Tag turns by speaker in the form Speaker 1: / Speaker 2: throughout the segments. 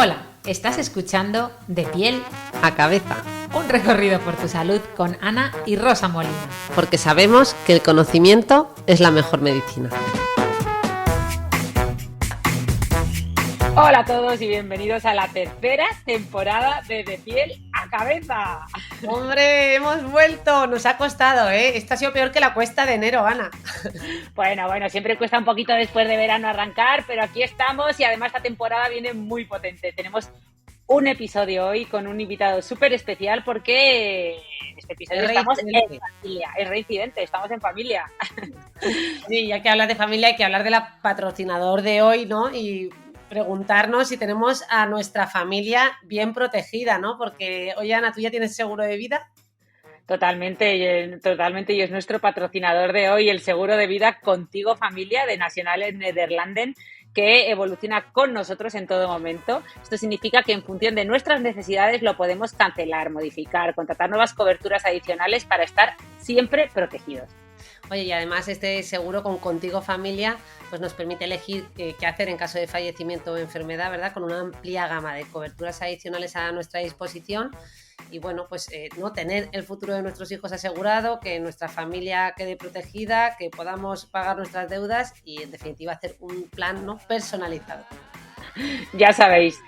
Speaker 1: Hola, estás escuchando De Piel
Speaker 2: a Cabeza,
Speaker 1: un recorrido por tu salud con Ana y Rosa Molina.
Speaker 2: Porque sabemos que el conocimiento es la mejor medicina.
Speaker 1: Hola a todos y bienvenidos a la tercera temporada de Piel a Cabeza.
Speaker 2: ¡Hombre, hemos vuelto! Nos ha costado, ¿eh? Esto ha sido peor que la cuesta de enero, Ana.
Speaker 1: Bueno, siempre cuesta un poquito después de verano arrancar, pero aquí estamos y además esta temporada viene muy potente. Tenemos un episodio hoy con un invitado súper especial porque en este episodio estamos en familia, es reincidente, estamos en familia.
Speaker 2: Sí, ya que hablas de familia hay que hablar del patrocinador de hoy, ¿no? Y preguntarnos si tenemos a nuestra familia bien protegida, ¿no? Porque, oye, Ana, ¿tú ya tienes seguro de vida?
Speaker 1: Totalmente, y es nuestro patrocinador de hoy, el seguro de vida Contigo Familia de Nationale-Nederlanden, que evoluciona con nosotros en todo momento. Esto significa que en función de nuestras necesidades lo podemos cancelar, modificar, contratar nuevas coberturas adicionales para estar siempre protegidos.
Speaker 2: Oye, y además este seguro con Contigo Familia pues nos permite elegir qué hacer en caso de fallecimiento o enfermedad, ¿verdad? Con una amplia gama de coberturas adicionales a nuestra disposición y bueno, pues no tener el futuro de nuestros hijos asegurado, que nuestra familia quede protegida, que podamos pagar nuestras deudas y en definitiva hacer un plan, ¿no?, personalizado.
Speaker 1: Ya sabéis,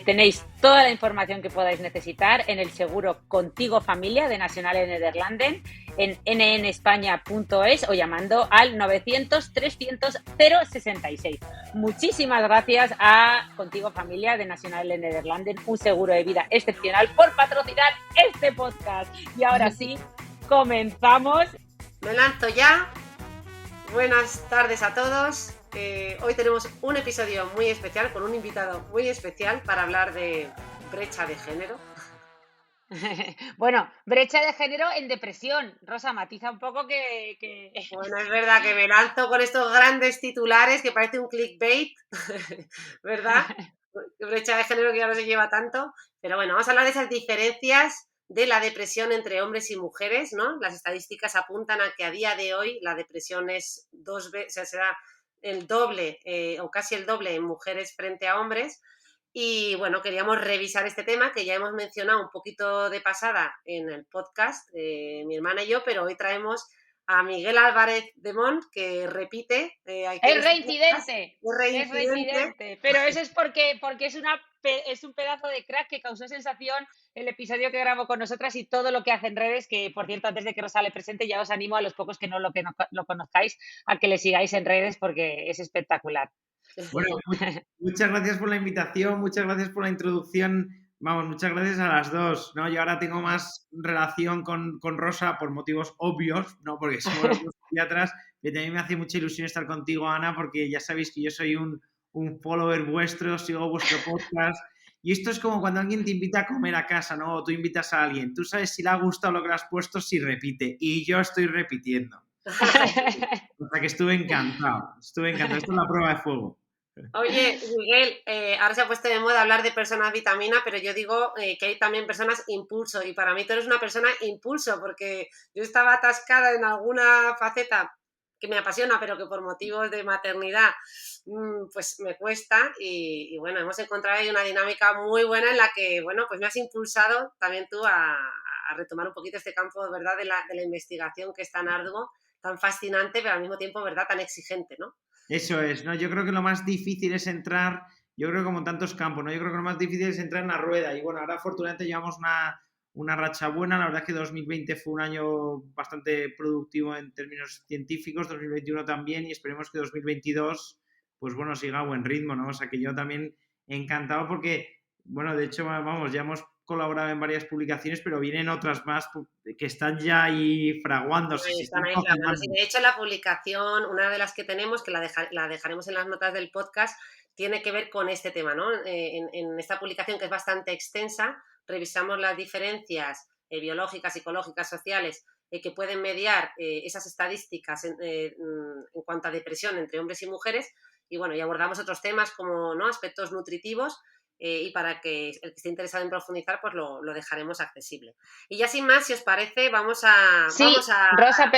Speaker 1: tenéis toda la información que podáis necesitar en el seguro Contigo Familia de Nationale-Nederlanden en nnespaña.es o llamando al 900-300-066. Muchísimas gracias a Contigo Familia de Nationale-Nederlanden, un seguro de vida excepcional, por patrocinar este podcast. Y ahora sí, comenzamos.
Speaker 2: Me lanzo ya. Buenas tardes a todos. Hoy tenemos un episodio muy especial con un invitado muy especial para hablar de brecha de género.
Speaker 1: Bueno, brecha de género en depresión. Rosa, matiza un poco que...
Speaker 2: Bueno, es verdad que me lanzo con estos grandes titulares que parece un clickbait, ¿verdad? Brecha de género que ya no se lleva tanto. Pero bueno, vamos a hablar de esas diferencias de la depresión entre hombres y mujeres, ¿no? Las estadísticas apuntan a que a día de hoy la depresión es dos veces, o sea, será el doble o casi el doble en mujeres frente a hombres. Y bueno, queríamos revisar este tema que ya hemos mencionado un poquito de pasada en el podcast, mi hermana y yo, pero hoy traemos a Miguel Álvarez de Mont, que repite.
Speaker 1: Es reincidente, pero eso es porque es un pedazo de crack que causó sensación el episodio que grabó con nosotras y todo lo que hace en redes, que por cierto, antes de que Rosa le presente, ya os animo a los pocos que no lo conozcáis a que le sigáis en redes porque es espectacular.
Speaker 3: Bueno, muchas gracias por la invitación, muchas gracias por la introducción. Vamos, muchas gracias a las dos, ¿no? Yo ahora tengo más relación con Rosa por motivos obvios, ¿no? Porque somos los dos psiquiatras, y también me hace mucha ilusión estar contigo, Ana, porque ya sabéis que yo soy un follower vuestro, sigo vuestro podcast. Y esto es como cuando alguien te invita a comer a casa, ¿no? O tú invitas a alguien. Tú sabes si le ha gustado lo que le has puesto, si repite. Y yo estoy repitiendo. O sea que estuve encantado. Esto es la prueba de fuego.
Speaker 2: Oye, Miguel, ahora se ha puesto de moda hablar de personas vitamina, pero yo digo que hay también personas impulso y para mí tú eres una persona impulso porque yo estaba atascada en alguna faceta que me apasiona, pero que por motivos de maternidad pues me cuesta y bueno, hemos encontrado ahí una dinámica muy buena en la que, bueno, pues me has impulsado también tú a retomar un poquito este campo, ¿verdad?, de la investigación que es tan arduo, tan fascinante, pero al mismo tiempo, ¿verdad?, tan exigente, ¿no?
Speaker 3: Eso es, ¿no? Yo creo que lo más difícil es entrar, yo creo que como en tantos campos, ¿no? Yo creo que lo más difícil es entrar en la rueda y bueno, ahora afortunadamente llevamos una racha buena, la verdad es que 2020 fue un año bastante productivo en términos científicos, 2021 también y esperemos que 2022, pues bueno, siga a buen ritmo, ¿no? O sea que yo también encantado porque, bueno, de hecho, vamos, ya hemos colaborado en varias publicaciones, pero vienen otras más que están ya ahí fraguándose.
Speaker 2: Están ahí fraguándose. De hecho, la publicación, una de las que tenemos, que la dejaremos en las notas del podcast, tiene que ver con este tema, ¿no? En esta publicación, que es bastante extensa, revisamos las diferencias biológicas, psicológicas, sociales, que pueden mediar esas estadísticas en cuanto a depresión entre hombres y mujeres, y bueno, y abordamos otros temas como, ¿no?, aspectos nutritivos. y para que el que esté interesado en profundizar, pues lo dejaremos accesible. Y ya sin más, si os parece, vamos a
Speaker 1: Sí, Rosa,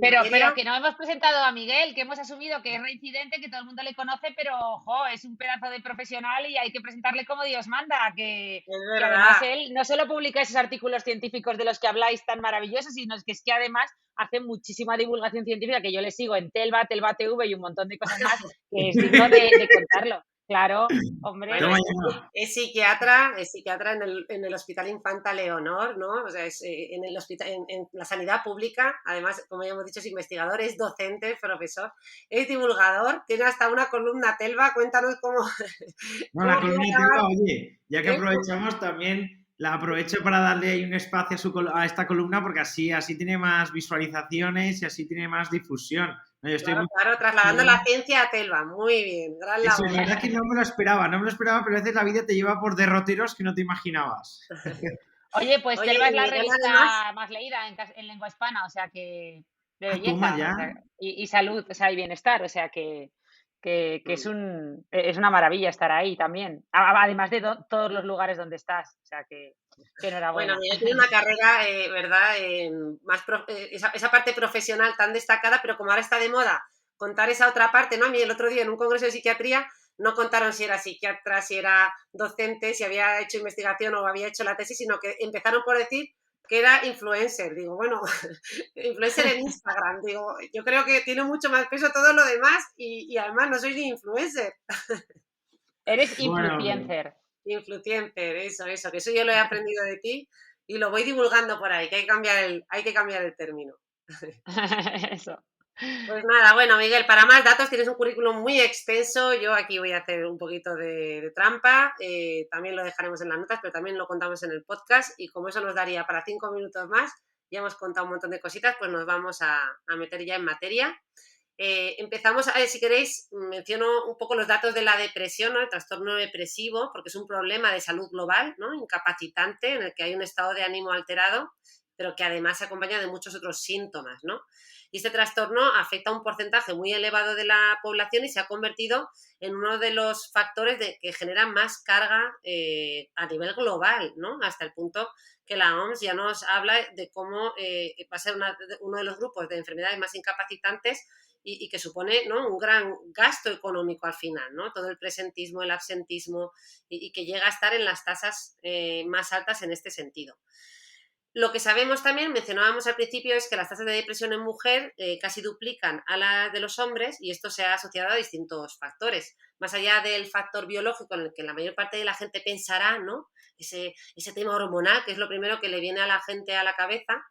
Speaker 1: pero
Speaker 2: materia.
Speaker 1: que no hemos presentado a Miguel, que hemos asumido que es reincidente, que todo el mundo le conoce, pero ojo, es un pedazo de profesional y hay que presentarle como Dios manda,
Speaker 2: Es
Speaker 1: que además
Speaker 2: verdad.
Speaker 1: él no solo publica esos artículos científicos de los que habláis tan maravillosos, sino es que además hace muchísima divulgación científica, que yo le sigo en Telva TV y un montón de cosas más, que es digno de contarlo. Claro, hombre.
Speaker 2: Bueno,
Speaker 3: Toma ya.
Speaker 2: es psiquiatra en el Hospital Infanta Leonor, ¿no? O sea, es en el hospital, en la sanidad pública, además, como ya hemos dicho, es investigador, es docente, es profesor, es divulgador, tiene hasta una columna. Telva, cuéntanos cómo,
Speaker 3: No, la
Speaker 2: cómo puede
Speaker 3: columna de
Speaker 2: acabar.
Speaker 3: Telva, oye, ya que aprovechamos también, la aprovecho para darle ahí un espacio a esta columna porque así tiene más visualizaciones y así tiene más difusión. No, yo estoy
Speaker 2: Claro,
Speaker 3: muy...
Speaker 2: claro, trasladando la ciencia a Telva. Muy bien, gran
Speaker 3: Eso,
Speaker 2: labor.
Speaker 3: la verdad es que no me lo esperaba, pero a veces la vida te lleva por derroteros que no te imaginabas.
Speaker 1: Oye, pues
Speaker 2: Oye,
Speaker 1: Telva es
Speaker 2: y
Speaker 1: la
Speaker 2: Miguel además,
Speaker 1: revista más leída en lengua hispana, o sea que de
Speaker 3: Toma
Speaker 1: belleza,
Speaker 3: ya.
Speaker 1: o sea, y salud, o sea, y bienestar, o sea que es una maravilla estar ahí también. Además de todos los lugares donde estás, o sea que
Speaker 2: bueno,
Speaker 1: enhorabuena.
Speaker 2: Miguel tiene una carrera, ¿verdad? Esa parte profesional tan destacada, pero como ahora está de moda contar esa otra parte, ¿no? A mí el otro día en un congreso de psiquiatría no contaron si era psiquiatra, si era docente, si había hecho investigación o había hecho la tesis, sino que empezaron por decir que era influencer. Digo, bueno, influencer en Instagram. Digo, yo creo que tiene mucho más peso todo lo demás y además no soy ni influencer.
Speaker 1: Eres
Speaker 3: Bueno,
Speaker 1: influencer.
Speaker 2: Influencer, eso, que eso yo lo he aprendido de ti y lo voy divulgando por ahí, que hay que cambiar el término.
Speaker 1: Eso.
Speaker 2: Pues nada, bueno, Miguel, para más datos tienes un currículum muy extenso. Yo aquí voy a hacer un poquito de trampa. También lo dejaremos en las notas, pero también lo contamos en el podcast. Y como eso nos daría para 5 minutos más, ya hemos contado un montón de cositas, pues nos vamos a meter ya en materia. Empezamos, si queréis, menciono un poco los datos de la depresión, ¿no? El trastorno depresivo, porque es un problema de salud global, ¿no? Incapacitante, en el que hay un estado de ánimo alterado, pero que además se acompaña de muchos otros síntomas, ¿no? Y este trastorno afecta a un porcentaje muy elevado de la población y se ha convertido en uno de los factores que generan más carga a nivel global, ¿no? Hasta el punto que la OMS ya nos habla de cómo va a ser uno de los grupos de enfermedades más incapacitantes y que supone, ¿no? Un gran gasto económico al final, ¿no? Todo el presentismo, el absentismo y que llega a estar en las tasas más altas en este sentido. Lo que sabemos también, mencionábamos al principio, es que las tasas de depresión en mujer casi duplican a las de los hombres y esto se ha asociado a distintos factores. Más allá del factor biológico en el que la mayor parte de la gente pensará, ¿no? Ese tema hormonal, que es lo primero que le viene a la gente a la cabeza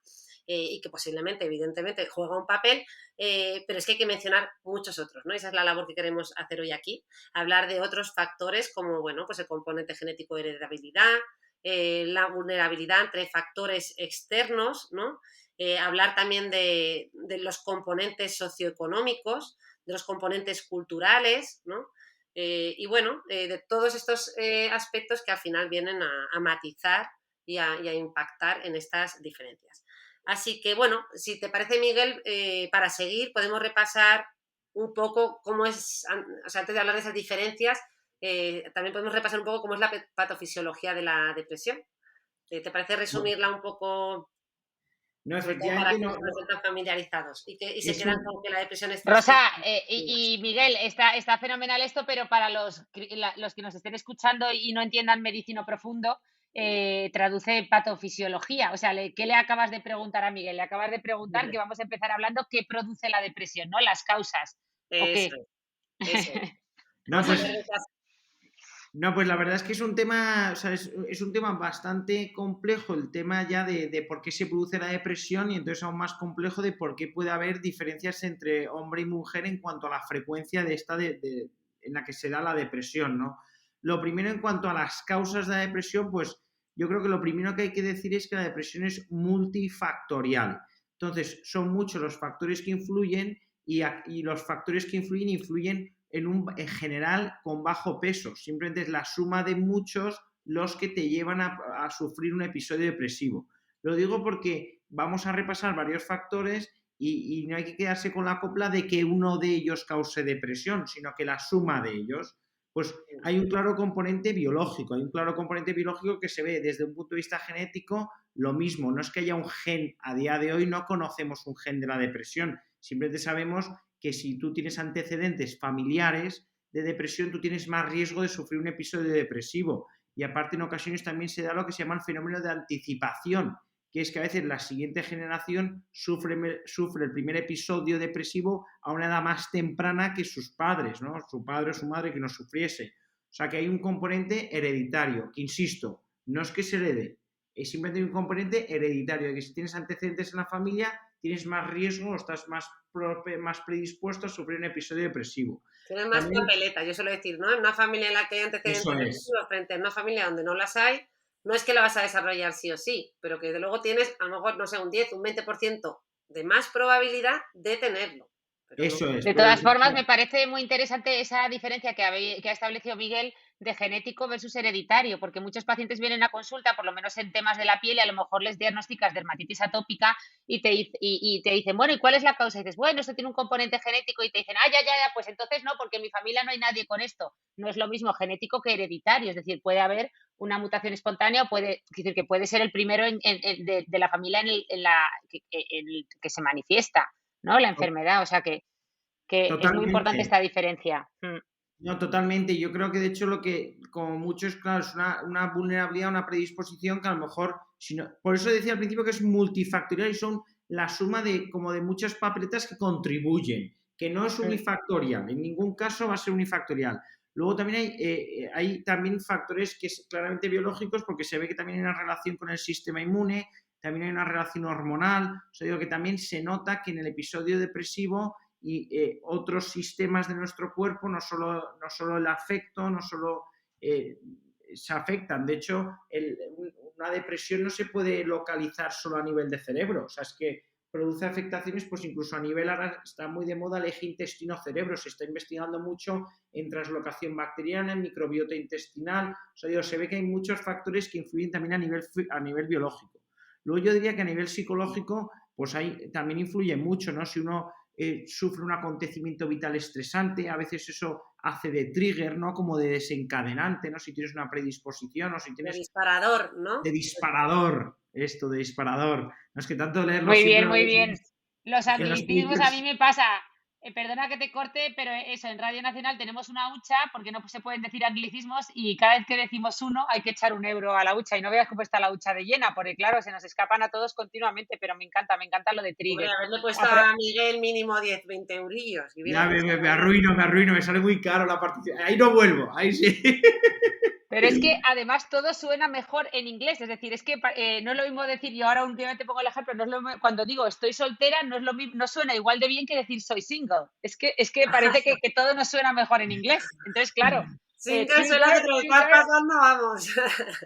Speaker 2: y que posiblemente, evidentemente, juega un papel, pero es que hay que mencionar muchos otros, ¿no? Esa es la labor que queremos hacer hoy aquí, hablar de otros factores como, bueno, pues el componente genético de heredabilidad, la vulnerabilidad entre factores externos, ¿no? Hablar también de los componentes socioeconómicos, de los componentes culturales, ¿no? Y bueno, de todos estos aspectos que al final vienen a matizar y a impactar en estas diferencias. Así que bueno, si te parece, Miguel, para seguir podemos repasar un poco cómo es, o sea, antes de hablar de esas diferencias, también podemos repasar un poco cómo es la patofisiología de la depresión. ¿Te parece resumirla un poco,
Speaker 3: no,
Speaker 2: sobre todo para
Speaker 3: efectivamente
Speaker 2: quienes
Speaker 3: no,
Speaker 2: no estén tan familiarizados y se
Speaker 3: es
Speaker 2: quedan
Speaker 3: un...
Speaker 2: con que la depresión es
Speaker 1: Rosa,
Speaker 2: trastorno?
Speaker 1: y Miguel, está fenomenal esto, pero para los que nos estén escuchando y no entiendan medicino profundo, traduce patofisiología. O sea, ¿qué le acabas de preguntar a Miguel? Le acabas de preguntar que vamos a empezar hablando qué produce la depresión, ¿no? Las causas. ¿O
Speaker 2: Eso
Speaker 1: qué?
Speaker 2: es, eso es.
Speaker 3: No,
Speaker 2: Vamos a
Speaker 3: pues
Speaker 2: ver esas.
Speaker 3: No, pues la verdad es que es un tema, o sea, es un tema bastante complejo el tema ya de por qué se produce la depresión y entonces aún más complejo de por qué puede haber diferencias entre hombre y mujer en cuanto a la frecuencia de esta en la que se da la depresión, ¿no? Lo primero en cuanto a las causas de la depresión, pues yo creo que lo primero que hay que decir es que la depresión es multifactorial. Entonces, son muchos los factores que influyen y los factores que influyen en general con bajo peso. Simplemente es la suma de muchos los que te llevan a sufrir un episodio depresivo. Lo digo porque vamos a repasar varios factores y no hay que quedarse con la copla de que uno de ellos cause depresión, sino que la suma de ellos. Pues hay un claro componente biológico, que se ve desde un punto de vista genético lo mismo. No es que haya un gen, a día de hoy no conocemos un gen de la depresión, simplemente sabemos que si tú tienes antecedentes familiares de depresión, tú tienes más riesgo de sufrir un episodio depresivo. Y aparte en ocasiones también se da lo que se llama el fenómeno de anticipación, que es que a veces la siguiente generación sufre el primer episodio depresivo a una edad más temprana que sus padres, ¿no? Su padre o su madre que no sufriese. O sea que hay un componente hereditario, que insisto, no es que se herede, es simplemente un componente hereditario, de que si tienes antecedentes en la familia, tienes más riesgo o estás más predispuesto a sufrir un episodio depresivo.
Speaker 2: Tienes más papeleta, yo suelo decir, ¿no? En una familia en la que hay antecedentes depresivos frente a una familia donde no las hay, no es que la vas a desarrollar sí o sí, pero que luego tienes a lo mejor, no sé, un 10, un 20% de más probabilidad de tenerlo.
Speaker 3: Eso es.
Speaker 1: De todas formas, me parece muy interesante esa diferencia que ha establecido Miguel de genético versus hereditario, porque muchos pacientes vienen a consulta, por lo menos en temas de la piel, y a lo mejor les diagnosticas dermatitis atópica y te dicen, bueno, ¿y cuál es la causa? Y dices, bueno, esto tiene un componente genético, y te dicen, ya, pues entonces no, porque en mi familia no hay nadie con esto. No es lo mismo genético que hereditario, es decir, puede haber una mutación espontánea, que puede ser el primero de la familia en el que se manifiesta, ¿no? La enfermedad, o sea que es muy importante esta diferencia.
Speaker 3: No, totalmente. Yo creo que de hecho lo que, como mucho es, claro, es una vulnerabilidad, una predisposición que a lo mejor, por eso decía al principio que es multifactorial y son la suma de muchas papeletas que contribuyen, que no es unifactorial, en ningún caso va a ser unifactorial. Luego también hay también factores que son claramente biológicos, porque se ve que también hay una relación con el sistema inmune, también hay una relación hormonal, o sea, digo que también se nota que en el episodio depresivo y otros sistemas de nuestro cuerpo, no solo el afecto, no solo se afectan. De hecho, una depresión no se puede localizar solo a nivel de cerebro, o sea, es que produce afectaciones, pues incluso a nivel, ahora está muy de moda el eje intestino-cerebro, se está investigando mucho en translocación bacteriana, en microbiota intestinal, o sea, se ve que hay muchos factores que influyen también a nivel biológico. Luego yo diría que a nivel psicológico, pues ahí también influye mucho, ¿no? Si uno sufre un acontecimiento vital estresante, a veces eso hace de trigger, ¿no? Como de desencadenante, ¿no? Si tienes una predisposición o si tienes...
Speaker 2: De disparador, ¿no?
Speaker 3: De disparador, esto, de disparador. No es que tanto leerlo
Speaker 1: muy
Speaker 3: siempre...
Speaker 1: Muy bien. Los anglicismos a mí me pasa... perdona que te corte, pero eso, en Radio Nacional tenemos una hucha porque no se pueden decir anglicismos y cada vez que decimos uno hay que echar €1 a la hucha y no veas cómo está la hucha de llena, porque claro, se nos escapan a todos continuamente, pero me encanta lo de trigger.
Speaker 2: Hombre, haberle puesto a Miguel mínimo 10, 20 eurillos.
Speaker 3: Ya me arruino, me sale muy caro la participación. Ahí no vuelvo, ahí sí.
Speaker 1: Pero es que además todo suena mejor en inglés, es decir, es que no es lo mismo decir, yo ahora últimamente pongo el ejemplo, no es lo mismo, cuando digo estoy soltera, no es lo mismo, no suena igual de bien que decir soy single. Es que parece que todo nos suena mejor en inglés. Entonces, claro.
Speaker 2: Single suena que te lo estás pasando, vamos.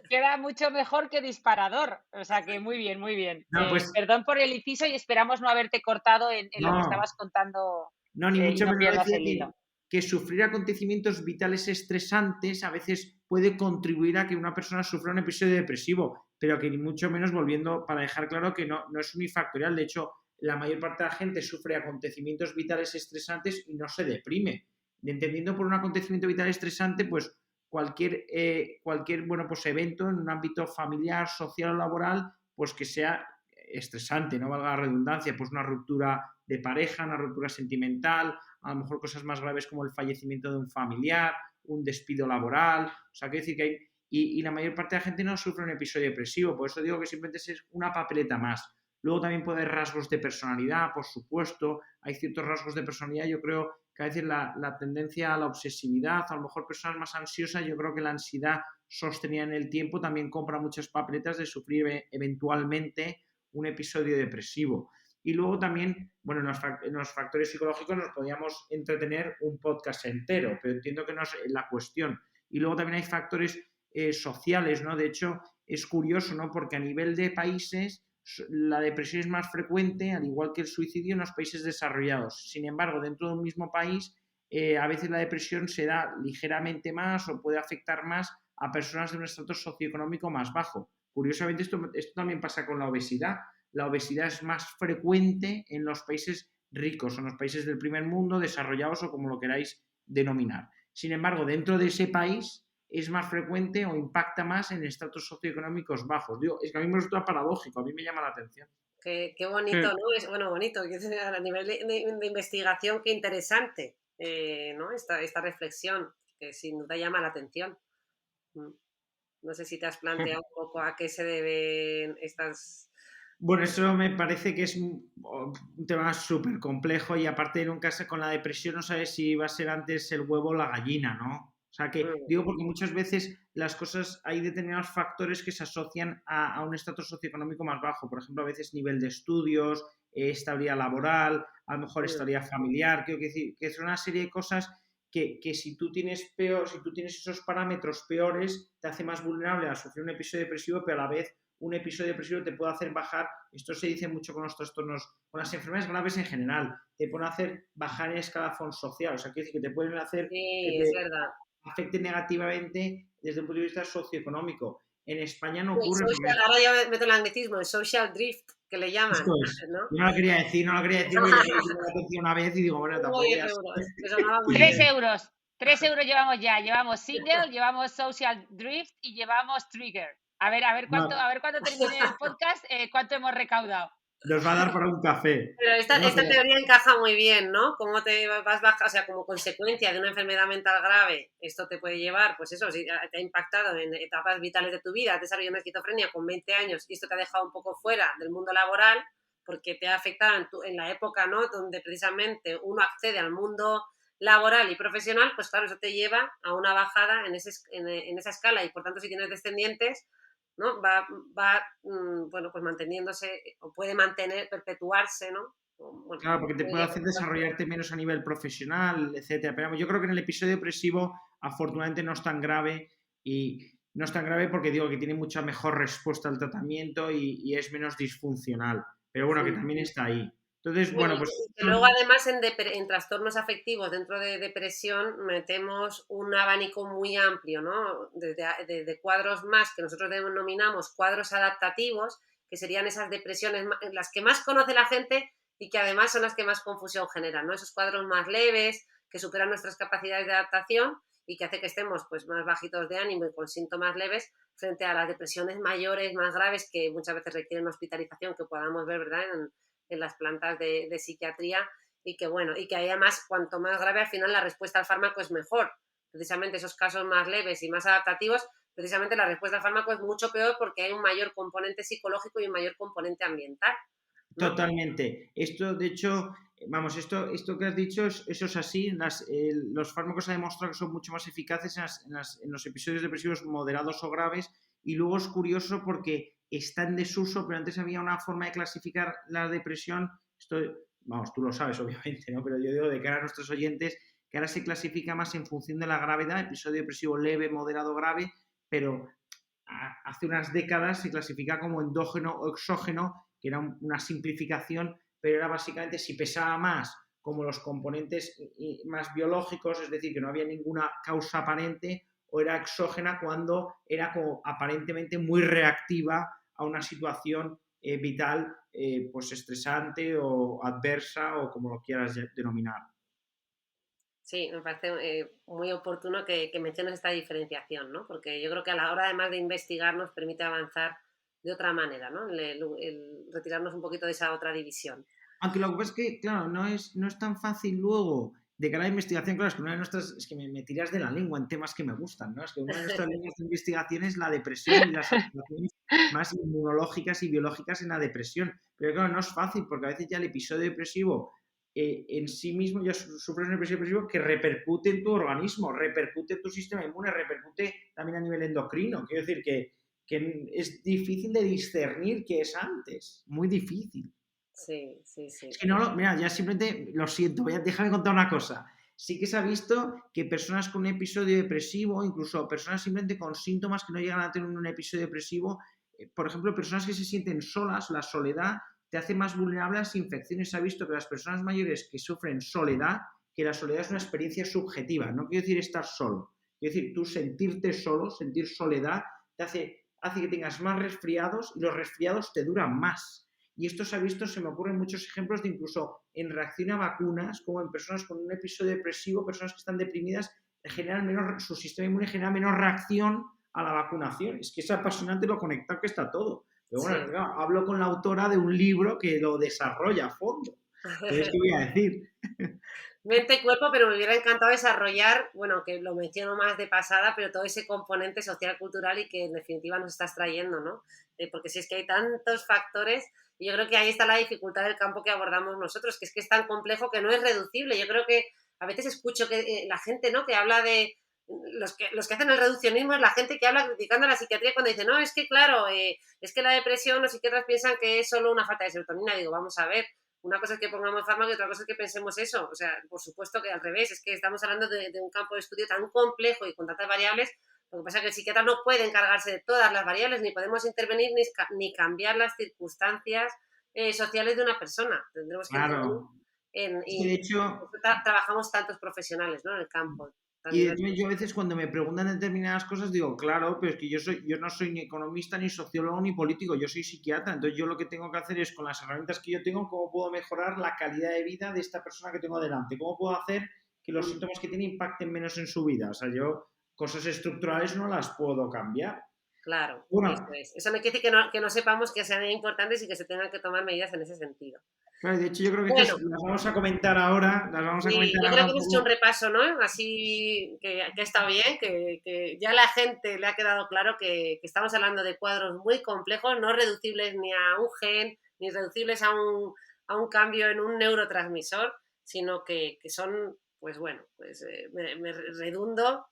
Speaker 1: Queda mucho mejor que disparador. O sea que muy bien, muy bien.
Speaker 3: No, pues,
Speaker 1: perdón por el inciso y esperamos no haberte cortado en lo que estabas contando.
Speaker 3: No, ni mucho menos
Speaker 1: decir
Speaker 3: que sufrir acontecimientos vitales estresantes a veces puede contribuir a que una persona sufra un episodio depresivo, pero que ni mucho menos, volviendo para dejar claro que no es unifactorial. De hecho, la mayor parte de la gente sufre acontecimientos vitales estresantes y no se deprime. Entendiendo por un acontecimiento vital estresante, pues cualquier pues evento en un ámbito familiar, social o laboral, pues que sea estresante, no valga la redundancia, pues una ruptura de pareja, una ruptura sentimental, a lo mejor cosas más graves como el fallecimiento de un familiar, un despido laboral, o sea, quiero decir que hay... Y la mayor parte de la gente no sufre un episodio depresivo, por eso digo que simplemente es una papeleta más. Luego también puede haber rasgos de personalidad, por supuesto, hay ciertos rasgos de personalidad, yo creo que a veces la tendencia a la obsesividad, a lo mejor personas más ansiosas, yo creo que la ansiedad sostenida en el tiempo también compra muchas papeletas de sufrir eventualmente un episodio depresivo. Y luego también, bueno, en los factores psicológicos nos podíamos entretener un podcast entero, pero entiendo que no es la cuestión. Y luego también hay factores sociales, ¿no? De hecho, es curioso, ¿no? Porque a nivel de países la depresión es más frecuente, al igual que el suicidio, en los países desarrollados. Sin embargo, dentro de un mismo país, a veces la depresión se da ligeramente más o puede afectar más a personas de un estrato socioeconómico más bajo. Curiosamente, esto también pasa con la obesidad. La obesidad es más frecuente en los países ricos, en los países del primer mundo, desarrollados o como lo queráis denominar. Sin embargo, dentro de ese país es más frecuente o impacta más en estratos socioeconómicos bajos. Digo, es que a mí me resulta paradójico, a mí me llama la atención.
Speaker 2: Qué bonito, ¿no? Es, bueno, bonito, a nivel de investigación, qué interesante, ¿no? Esta reflexión, que sin duda llama la atención. No sé si te has planteado un poco a qué se deben estas...
Speaker 3: Bueno, eso me parece que es un tema súper complejo y aparte nunca con la depresión no sabes si va a ser antes el huevo o la gallina, ¿no? O sea que digo porque muchas veces las cosas, hay determinados factores que se asocian a un estatus socioeconómico más bajo. Por ejemplo, a veces nivel de estudios, estabilidad laboral, a lo mejor estabilidad familiar. Quiero decir que es una serie de cosas que si tú tienes si tú tienes esos parámetros peores, te hace más vulnerable a sufrir un episodio depresivo, pero a la vez un episodio depresivo te puede hacer bajar, esto se dice mucho con los trastornos, con las enfermedades graves en general, te pueden hacer bajar el escalafón social, o sea, quiere decir que te pueden hacer que
Speaker 2: es verdad.
Speaker 3: afecte negativamente desde un punto de vista socioeconómico. En España no
Speaker 2: El
Speaker 3: ocurre.
Speaker 2: social, ahora ya meto el anglicismo, el social drift, que le llaman.
Speaker 3: Esto es.
Speaker 2: ¿No?
Speaker 3: Yo no lo quería decir, me llamó la atención una vez y digo, bueno, tampoco voy a...
Speaker 1: 3 euros. 3 euros llevamos ya. Llevamos single, llevamos social drift y llevamos trigger. A ver cuánto, a ver cuándo termine el podcast, cuánto hemos recaudado.
Speaker 3: Nos va a dar para un café.
Speaker 2: Pero esta teoría encaja muy bien, ¿no? Cómo te vas bajando, o sea, como consecuencia de una enfermedad mental grave, esto te puede llevar, pues eso, si te ha impactado en etapas vitales de tu vida, has desarrollado una esquizofrenia con 20 años y esto te ha dejado un poco fuera del mundo laboral, porque te ha afectado en la época, ¿no? Donde precisamente uno accede al mundo laboral y profesional, pues claro, eso te lleva a una bajada en esa escala y por tanto si tienes descendientes, ¿no? Va bueno, pues manteniéndose o puede perpetuarse, ¿no? Bueno,
Speaker 3: claro, porque te puede hacer desarrollarte menos a nivel profesional, etcétera. Pero yo creo que en el episodio depresivo, afortunadamente, no es tan grave y no es tan grave porque digo que tiene mucha mejor respuesta al tratamiento y es menos disfuncional. Pero bueno, que también está ahí. Entonces, bueno, pues...
Speaker 2: Luego, además, en trastornos afectivos, dentro de depresión, metemos un abanico muy amplio, ¿no? Desde cuadros más que nosotros denominamos cuadros adaptativos, que serían esas depresiones las que más conoce la gente y que además son las que más confusión generan, ¿no? Esos cuadros más leves, que superan nuestras capacidades de adaptación y que hace que estemos pues más bajitos de ánimo y con síntomas leves frente a las depresiones mayores, más graves, que muchas veces requieren hospitalización, que podamos ver, ¿verdad?, en las plantas de psiquiatría, y que bueno, y que además cuanto más grave al final la respuesta al fármaco es mejor. Precisamente esos casos más leves y más adaptativos, precisamente la respuesta al fármaco es mucho peor porque hay un mayor componente psicológico y un mayor componente ambiental, ¿no?
Speaker 3: Totalmente. Esto, de hecho, vamos, esto que has dicho, eso es así. Los fármacos se ha demostrado que son mucho más eficaces en los episodios depresivos moderados o graves, y luego es curioso porque está en desuso, pero antes había una forma de clasificar la depresión. Esto, vamos, tú lo sabes obviamente, ¿no? Pero yo digo de cara a nuestros oyentes que ahora se clasifica más en función de la gravedad, episodio depresivo leve, moderado, grave, pero hace unas décadas se clasifica como endógeno o exógeno, que era una simplificación, pero era básicamente si pesaba más como los componentes más biológicos, es decir, que no había ninguna causa aparente, o era exógena cuando era como aparentemente muy reactiva a una situación vital pues estresante o adversa o como lo quieras denominar.
Speaker 2: Sí, me parece muy oportuno que menciones esta diferenciación, ¿no? Porque yo creo que a la hora además de investigar nos permite avanzar de otra manera, ¿no? El retirarnos un poquito de esa otra división.
Speaker 3: Aunque lo que pasa es que, claro, no es tan fácil luego de cara a la investigación. Claro, es que una de nuestras, es que me tiras de la lengua en temas que me gustan, ¿no? Es que una de nuestras líneas de investigación es la depresión y las afectaciones más inmunológicas y biológicas en la depresión. Pero claro, no es fácil porque a veces ya el episodio depresivo en sí mismo ya sufres un episodio depresivo que repercute en tu organismo, repercute en tu sistema inmune, repercute también a nivel endocrino. Quiero decir que es difícil de discernir qué es antes, muy difícil.
Speaker 2: Sí.
Speaker 3: Es que mira, ya simplemente lo siento, déjame contar una cosa. Sí que se ha visto que personas con un episodio depresivo, incluso personas simplemente con síntomas que no llegan a tener un episodio depresivo, por ejemplo, personas que se sienten solas, la soledad te hace más vulnerable a las infecciones. Se ha visto que las personas mayores que sufren soledad, que la soledad es una experiencia subjetiva, no quiero decir estar solo, quiero decir tú sentirte solo, sentir soledad, te hace que tengas más resfriados y los resfriados te duran más. Y esto se ha visto, se me ocurren muchos ejemplos de incluso en reacción a vacunas, como en personas con un episodio depresivo, personas que están deprimidas, su sistema inmune genera menos reacción a la vacunación. Es que es apasionante lo conectado que está todo. Pero bueno,
Speaker 2: Sí.
Speaker 3: claro, hablo con la autora de un libro que lo desarrolla a fondo. Entonces, ¿qué voy a decir?
Speaker 2: Mente y cuerpo, pero me hubiera encantado desarrollar, bueno, que lo menciono más de pasada, pero todo ese componente social, cultural y que en definitiva nos estás trayendo, ¿no? Porque si es que hay tantos factores, y yo creo que ahí está la dificultad del campo que abordamos nosotros, que es tan complejo que no es reducible. Yo creo que a veces escucho que la gente, ¿no?, que habla de los que hacen el reduccionismo, es la gente que habla criticando a la psiquiatría cuando dice, no, es que claro, es que la depresión, los psiquiatras piensan que es solo una falta de serotonina. Digo, vamos a ver, una cosa es que pongamos fármaco y otra cosa es que pensemos eso. O sea, por supuesto que al revés, es que estamos hablando de un campo de estudio tan complejo y con tantas variables. Lo que pasa es que el psiquiatra no puede encargarse de todas las variables, ni podemos intervenir ni cambiar las circunstancias sociales de una persona. Tendremos que intervenir
Speaker 3: Claro. Es que de
Speaker 2: y
Speaker 3: hecho,
Speaker 2: trabajamos tantos profesionales, ¿no?, en el campo tan
Speaker 3: y de
Speaker 2: diverso.
Speaker 3: hecho yo a veces cuando me preguntan determinadas cosas digo, claro, pero es que yo no soy ni economista, ni sociólogo, ni político, yo soy psiquiatra. Entonces yo lo que tengo que hacer es, con las herramientas que yo tengo, cómo puedo mejorar la calidad de vida de esta persona que tengo delante, cómo puedo hacer que los síntomas que tiene impacten menos en su vida. O sea, yo cosas estructurales no las puedo cambiar.
Speaker 2: Claro, eso
Speaker 3: Bueno,
Speaker 2: es. Eso no quiere decir que no sepamos que sean importantes y que se tengan que tomar medidas en ese sentido.
Speaker 3: claro, de hecho yo creo que estas
Speaker 2: Bueno,
Speaker 3: las vamos a comentar ahora,
Speaker 2: y yo creo que
Speaker 3: un
Speaker 2: hemos hecho un
Speaker 3: poco.
Speaker 2: repaso, ¿no? Así que está bien, que ya a la gente le ha quedado claro que estamos hablando de cuadros muy complejos, no reducibles ni a un gen, ni reducibles a un cambio en un neurotransmisor, sino que son, pues bueno, pues me redundo,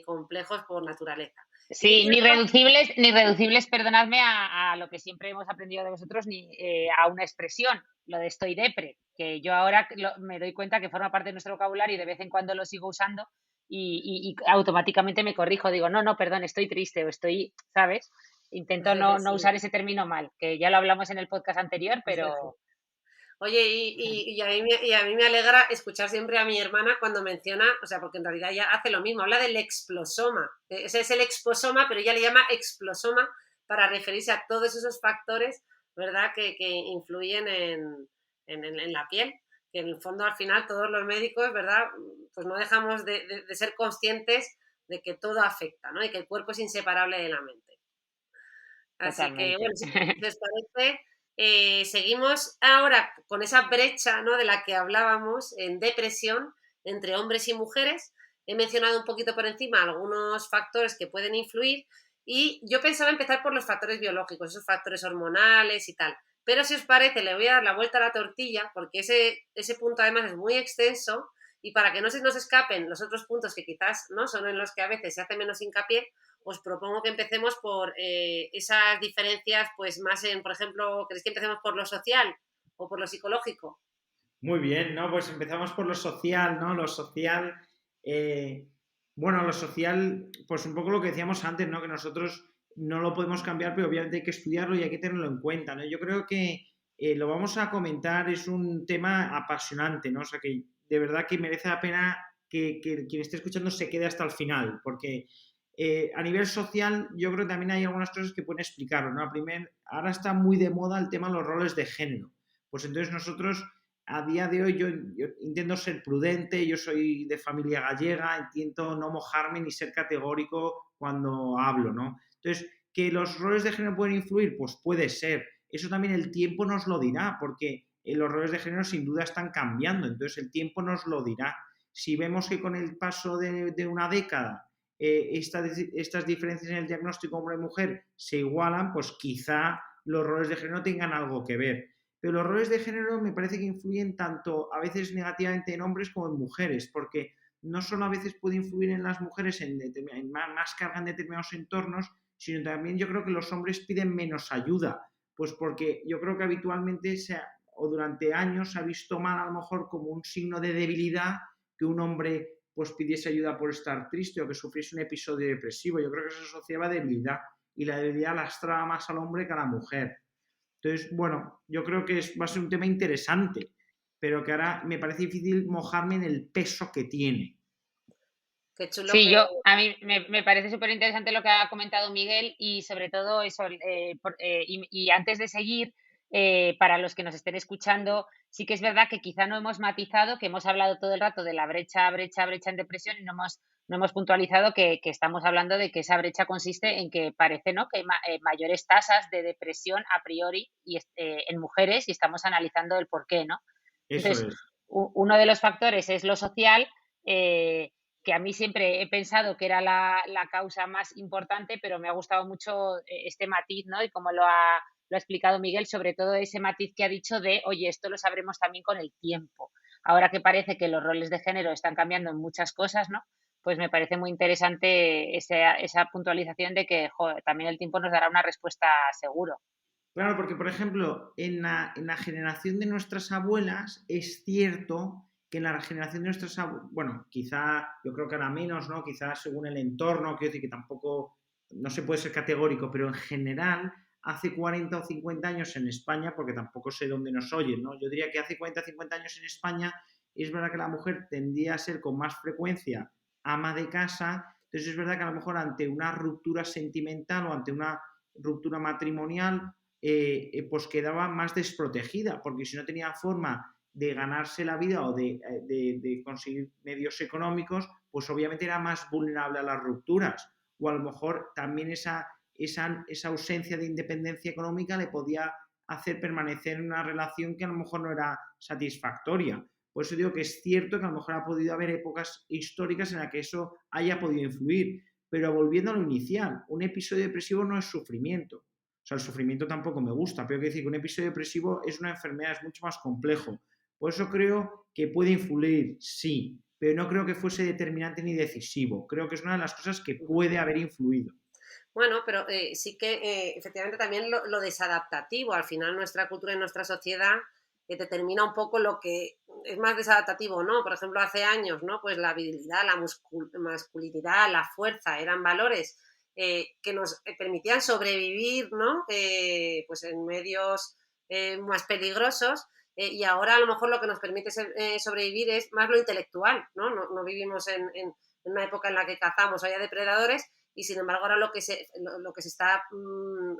Speaker 2: complejos por naturaleza. Y
Speaker 1: Sí,
Speaker 2: dicho esto,
Speaker 1: ni reducibles, perdonadme, a lo que siempre hemos aprendido de vosotros, ni a una expresión, lo de estoy depre, que yo ahora me doy cuenta que forma parte de nuestro vocabulario y de vez en cuando lo sigo usando y automáticamente me corrijo, digo, no, no, perdón, estoy triste o estoy, ¿sabes? Intento no
Speaker 2: sí.
Speaker 1: usar ese término mal, que ya lo hablamos en el podcast anterior, pero
Speaker 2: Oye, y a mí me alegra escuchar siempre a mi hermana cuando menciona, o sea, porque en realidad ella hace lo mismo, habla del explosoma. Ese es el exposoma, pero ella le llama explosoma para referirse a todos esos factores, ¿verdad?, que influyen en la piel. Que en el fondo, al final, todos los médicos, ¿verdad?, pues no dejamos de ser conscientes de que todo afecta, ¿no? Y que el cuerpo es inseparable de la mente. Así que, bueno,
Speaker 1: totalmente.
Speaker 2: si os parece, seguimos ahora con esa brecha, ¿no?, de la que hablábamos en depresión entre hombres y mujeres. He mencionado un poquito por encima algunos factores que pueden influir y yo pensaba empezar por los factores biológicos, esos factores hormonales y tal. Pero si os parece, le voy a dar la vuelta a la tortilla porque ese punto además es muy extenso y para que no se nos escapen los otros puntos que quizás no son en los que a veces se hace menos hincapié, os propongo que empecemos por esas diferencias, pues más en, por ejemplo, ¿queréis que empecemos por lo social o por lo psicológico?
Speaker 3: Muy bien, ¿no? Pues empezamos por lo social, ¿no? Lo social, eh, bueno, lo social, pues un poco lo que decíamos antes, ¿no? Que nosotros no lo podemos cambiar, pero obviamente hay que estudiarlo y hay que tenerlo en cuenta, ¿no? Yo creo que lo vamos a comentar, es un tema apasionante, ¿no? O sea, que de verdad que merece la pena que quien esté escuchando se quede hasta el final, porque a nivel social yo creo que también hay algunas cosas que pueden explicarlo, ¿no? Ahora está muy de moda el tema de los roles de género. Pues entonces nosotros a día de hoy yo intento ser prudente, yo soy de familia gallega, intento no mojarme ni ser categórico cuando hablo, ¿no? Entonces, ¿que los roles de género pueden influir? Pues puede ser. Eso también el tiempo nos lo dirá, porque los roles de género sin duda están cambiando, entonces el tiempo nos lo dirá. Si vemos que con el paso de una década estas diferencias en el diagnóstico hombre-mujer se igualan, pues quizá los roles de género tengan algo que ver. Pero los roles de género me parece que influyen tanto a veces negativamente en hombres como en mujeres, porque no solo a veces puede influir en las mujeres más carga en determinados entornos, sino también yo creo que los hombres piden menos ayuda, pues porque yo creo que habitualmente o durante años se ha visto mal a lo mejor como un signo de debilidad que un hombre pues pidiese ayuda por estar triste o que sufriese un episodio depresivo. Yo creo que eso asociaba a debilidad y la debilidad lastraba más al hombre que a la mujer. Entonces, bueno, yo creo que va a ser un tema interesante, pero que ahora me parece difícil mojarme en el peso que tiene.
Speaker 2: Qué chulo
Speaker 1: Sí,
Speaker 2: que...
Speaker 1: a mí me parece súper interesante lo que ha comentado Miguel y sobre todo eso, y antes de seguir, para los que nos estén escuchando, sí que es verdad que quizá no hemos matizado, que hemos hablado todo el rato de la brecha en depresión y no hemos puntualizado que estamos hablando de que esa brecha consiste en que parece, ¿no?, que hay mayores tasas de depresión a priori en mujeres, y estamos analizando el por qué, ¿no?
Speaker 3: Eso
Speaker 1: Entonces,
Speaker 3: es.
Speaker 1: uno de los factores es lo social, que a mí siempre he pensado que era la causa más importante, pero me ha gustado mucho este matiz, ¿no? Y como lo ha explicado Miguel, sobre todo ese matiz que ha dicho de, oye, esto lo sabremos también con el tiempo. Ahora que parece que los roles de género están cambiando en muchas cosas, ¿no? Pues me parece muy interesante esa puntualización de que, joder, también el tiempo nos dará una respuesta seguro.
Speaker 3: Claro, porque por ejemplo, en la generación de nuestras abuelas es cierto que en la generación de nuestras abuelas, bueno, quizá yo creo que ahora menos, ¿no? Quizás según el entorno, quiero decir que tampoco, no se puede ser categórico, pero en general, hace 40 o 50 años en España, porque tampoco sé dónde nos oyen, ¿no? Yo diría que hace 40 o 50 años en España es verdad que la mujer tendía a ser con más frecuencia ama de casa, entonces es verdad que a lo mejor ante una ruptura sentimental o ante una ruptura matrimonial, pues quedaba más desprotegida, porque si no tenía forma de ganarse la vida o de conseguir medios económicos, pues obviamente era más vulnerable a las rupturas. O a lo mejor también esa ausencia de independencia económica le podía hacer permanecer en una relación que a lo mejor no era satisfactoria. Por eso digo que es cierto que a lo mejor ha podido haber épocas históricas en las que eso haya podido influir. Pero volviendo a lo inicial, un episodio depresivo no es sufrimiento. O sea, el sufrimiento tampoco me gusta, pero quiero decir que un episodio depresivo es una enfermedad, es mucho más complejo. Por eso creo que puede influir, sí, pero no creo que fuese determinante ni decisivo. Creo que es una de las cosas que puede haber influido.
Speaker 2: Bueno, pero sí que efectivamente también lo desadaptativo. Al final nuestra cultura y nuestra sociedad determina un poco lo que es más desadaptativo, ¿no? Por ejemplo, hace años, ¿no? Pues la virilidad, la masculinidad, la fuerza eran valores que nos permitían sobrevivir, ¿no? Pues en medios más peligrosos. Y ahora a lo mejor lo que nos permite sobrevivir es más lo intelectual, ¿no? No vivimos en una época en la que cazamos o haya depredadores, y sin embargo ahora lo que se está,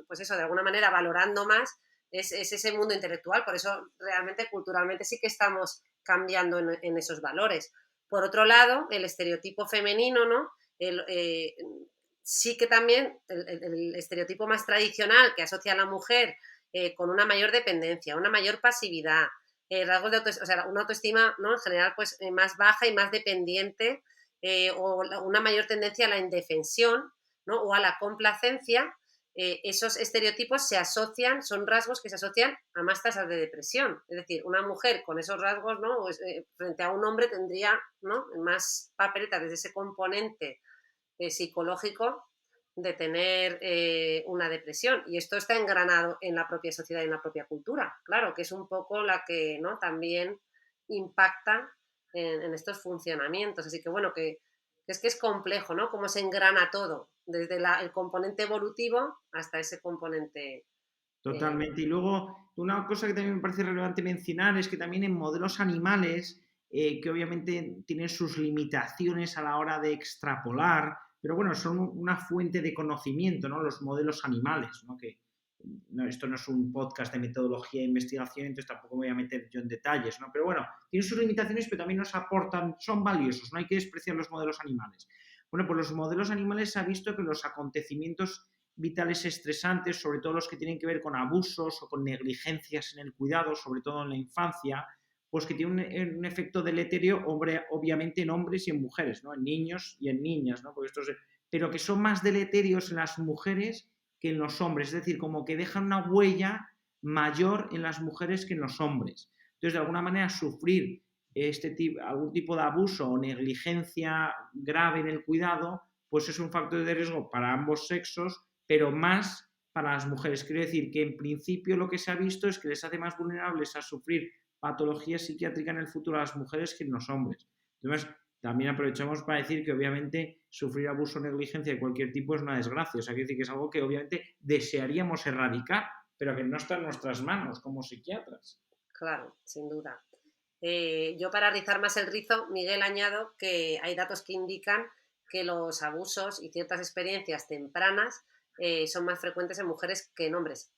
Speaker 2: pues eso, de alguna manera valorando más es ese mundo intelectual. Por eso realmente culturalmente sí que estamos cambiando en esos valores. Por otro lado, el estereotipo femenino, ¿no? Sí que también el estereotipo más tradicional que asocia a la mujer con una mayor dependencia, una mayor pasividad, rasgos de o sea, una autoestima, ¿no?, en general pues más baja y más dependiente, o una mayor tendencia a la indefensión, ¿no?, o a la complacencia. Esos estereotipos son rasgos que se asocian a más tasas de depresión. Es decir, una mujer con esos rasgos, ¿no?, pues, frente a un hombre tendría, ¿no?, más papeletas desde ese componente psicológico de tener una depresión. Y esto está engranado en la propia sociedad y en la propia cultura, claro, que es un poco la que, ¿no?, también impacta en estos funcionamientos. Así que bueno, que es complejo, ¿no?, cómo se engrana todo, desde el componente evolutivo hasta ese componente.
Speaker 3: Totalmente. Y luego, una cosa que también me parece relevante mencionar es que también en modelos animales, que obviamente tienen sus limitaciones a la hora de extrapolar, pero bueno, son una fuente de conocimiento, ¿no? Los modelos animales, ¿no? Que no, esto no es un podcast de metodología e investigación, entonces tampoco me voy a meter yo en detalles, ¿no? Pero bueno, tienen sus limitaciones, pero también nos aportan, son valiosos, no hay que despreciar los modelos animales. Bueno, pues los modelos animales se ha visto que los acontecimientos vitales estresantes, sobre todo los que tienen que ver con abusos o con negligencias en el cuidado, sobre todo en la infancia, pues que tiene un efecto deleterio, obviamente en hombres y en mujeres, ¿no? En niños y en niñas, ¿no? Porque pero que son más deleterios en las mujeres que en los hombres, es decir, como que dejan una huella mayor en las mujeres que en los hombres. Entonces, de alguna manera, sufrir algún tipo de abuso o negligencia grave en el cuidado, pues es un factor de riesgo para ambos sexos, pero más para las mujeres. Quiero decir que en principio lo que se ha visto es que les hace más vulnerables a sufrir patología psiquiátrica en el futuro a las mujeres que en los hombres. Entonces, también aprovechamos para decir que obviamente sufrir abuso o negligencia de cualquier tipo es una desgracia. O sea, quiere decir que es algo que obviamente desearíamos erradicar, pero que no está en nuestras manos como psiquiatras.
Speaker 2: Claro, sin duda. Yo, para rizar más el rizo, Miguel, añado que hay datos que indican que los abusos y ciertas experiencias tempranas son más frecuentes en mujeres que en hombres.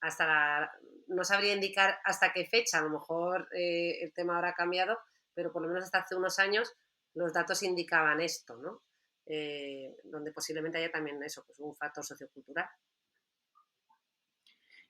Speaker 2: No sabría indicar hasta qué fecha, a lo mejor el tema ahora ha cambiado, pero por lo menos hasta hace unos años los datos indicaban esto, ¿no? Donde posiblemente haya también eso, pues un factor sociocultural.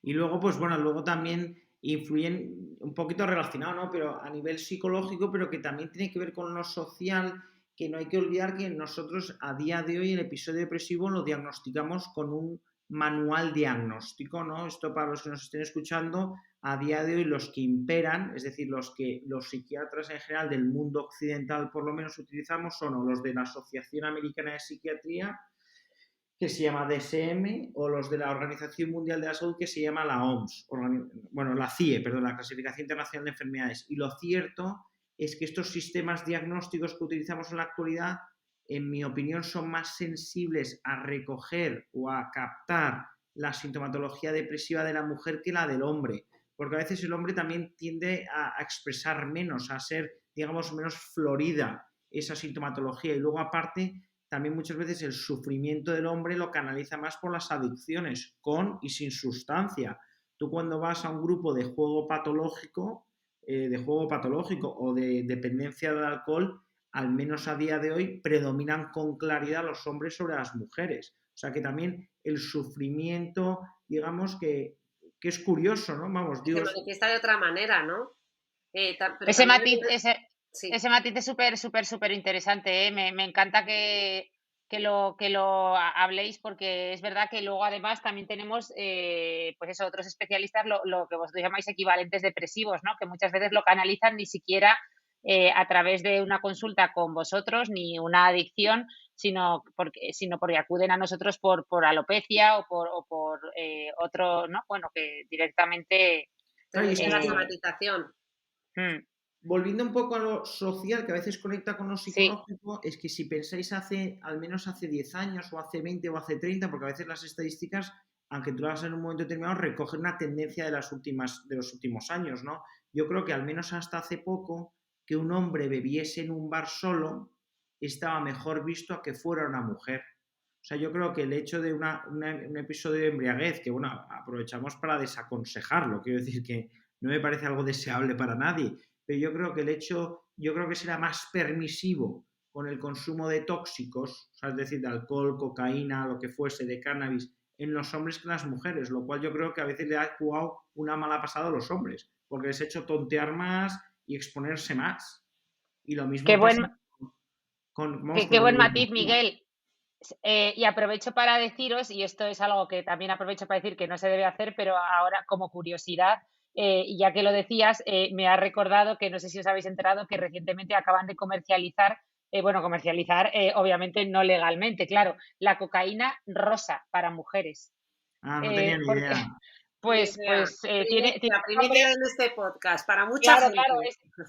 Speaker 3: Y luego, pues bueno, luego también influyen un poquito relacionado, ¿no? Pero a nivel psicológico, pero que también tiene que ver con lo social, que no hay que olvidar que nosotros a día de hoy el episodio depresivo lo diagnosticamos con un manual diagnóstico, ¿no? Esto para los que nos estén escuchando, a día de hoy los que imperan, es decir, los que los psiquiatras en general del mundo occidental por lo menos utilizamos son o los de la Asociación Americana de Psiquiatría, que se llama DSM, o los de la Organización Mundial de la Salud, que se llama la OMS, bueno, la CIE, perdón, la Clasificación Internacional de Enfermedades. Y lo cierto es que estos sistemas diagnósticos que utilizamos en la actualidad, en mi opinión, son más sensibles a recoger o a captar la sintomatología depresiva de la mujer que la del hombre, porque a veces el hombre también tiende a expresar menos, a ser, digamos, menos florida esa sintomatología. Y luego, aparte, también muchas veces el sufrimiento del hombre lo canaliza más por las adicciones, con y sin sustancia. Tú cuando vas a un grupo de juego patológico o de dependencia del alcohol, al menos a día de hoy, predominan con claridad los hombres sobre las mujeres. O sea que también el sufrimiento, digamos que es curioso, ¿no? Vamos,
Speaker 2: Se
Speaker 3: Dios.
Speaker 2: manifiesta de otra manera, ¿no? Pero
Speaker 1: Ese
Speaker 2: también
Speaker 1: matiz,
Speaker 2: sí.
Speaker 1: ese matiz es súper interesante, ¿eh? Me encanta que lo habléis, porque es verdad que luego además también tenemos pues eso, otros especialistas, lo que vosotros llamáis equivalentes depresivos, ¿no? Que muchas veces lo canalizan ni siquiera a través de una consulta con vosotros ni una adicción, sino porque acuden a nosotros por alopecia o por otro, ¿no? Bueno, que directamente...
Speaker 3: Claro,
Speaker 2: Tendéis a la
Speaker 3: esto,
Speaker 2: somatización.
Speaker 3: volviendo un poco a lo social, que a veces conecta con lo
Speaker 1: Sí,
Speaker 3: psicológico, es que si pensáis al menos hace 10 años, o hace 20 o hace 30, porque a veces las estadísticas, aunque tú las hagas en un momento determinado, recogen una tendencia de los últimos años, ¿no? Yo creo que al menos hasta hace poco, que un hombre bebiese en un bar solo estaba mejor visto a que fuera una mujer. O sea, yo creo que el hecho de un episodio de embriaguez, que bueno, aprovechamos para desaconsejarlo, quiero decir que no me parece algo deseable para nadie, pero yo creo que será más permisivo con el consumo de tóxicos, o sea, es decir, de alcohol, cocaína, lo que fuese, de cannabis, en los hombres que en las mujeres, lo cual yo creo que a veces le ha jugado una mala pasada a los hombres, porque les ha hecho tontear más y exponerse más. Y lo
Speaker 1: qué
Speaker 3: mismo
Speaker 1: buen,
Speaker 3: pasa vamos,
Speaker 1: qué
Speaker 3: con la
Speaker 1: buen matiz,
Speaker 3: alimentación.
Speaker 1: Miguel. Y aprovecho para deciros, y esto es algo que también aprovecho para decir que no se debe hacer, pero ahora como curiosidad, y ya que lo decías, me ha recordado que no sé si os habéis enterado que recientemente acaban de comercializar, obviamente no legalmente, claro, la cocaína rosa para mujeres.
Speaker 3: Ah, no tenía ni
Speaker 1: Porque,
Speaker 3: idea.
Speaker 2: Ni
Speaker 1: pues,
Speaker 2: idea.
Speaker 1: pues tiene un nombre.
Speaker 2: Primicia en este podcast, para mucha
Speaker 1: Claro,
Speaker 2: gente.
Speaker 1: claro,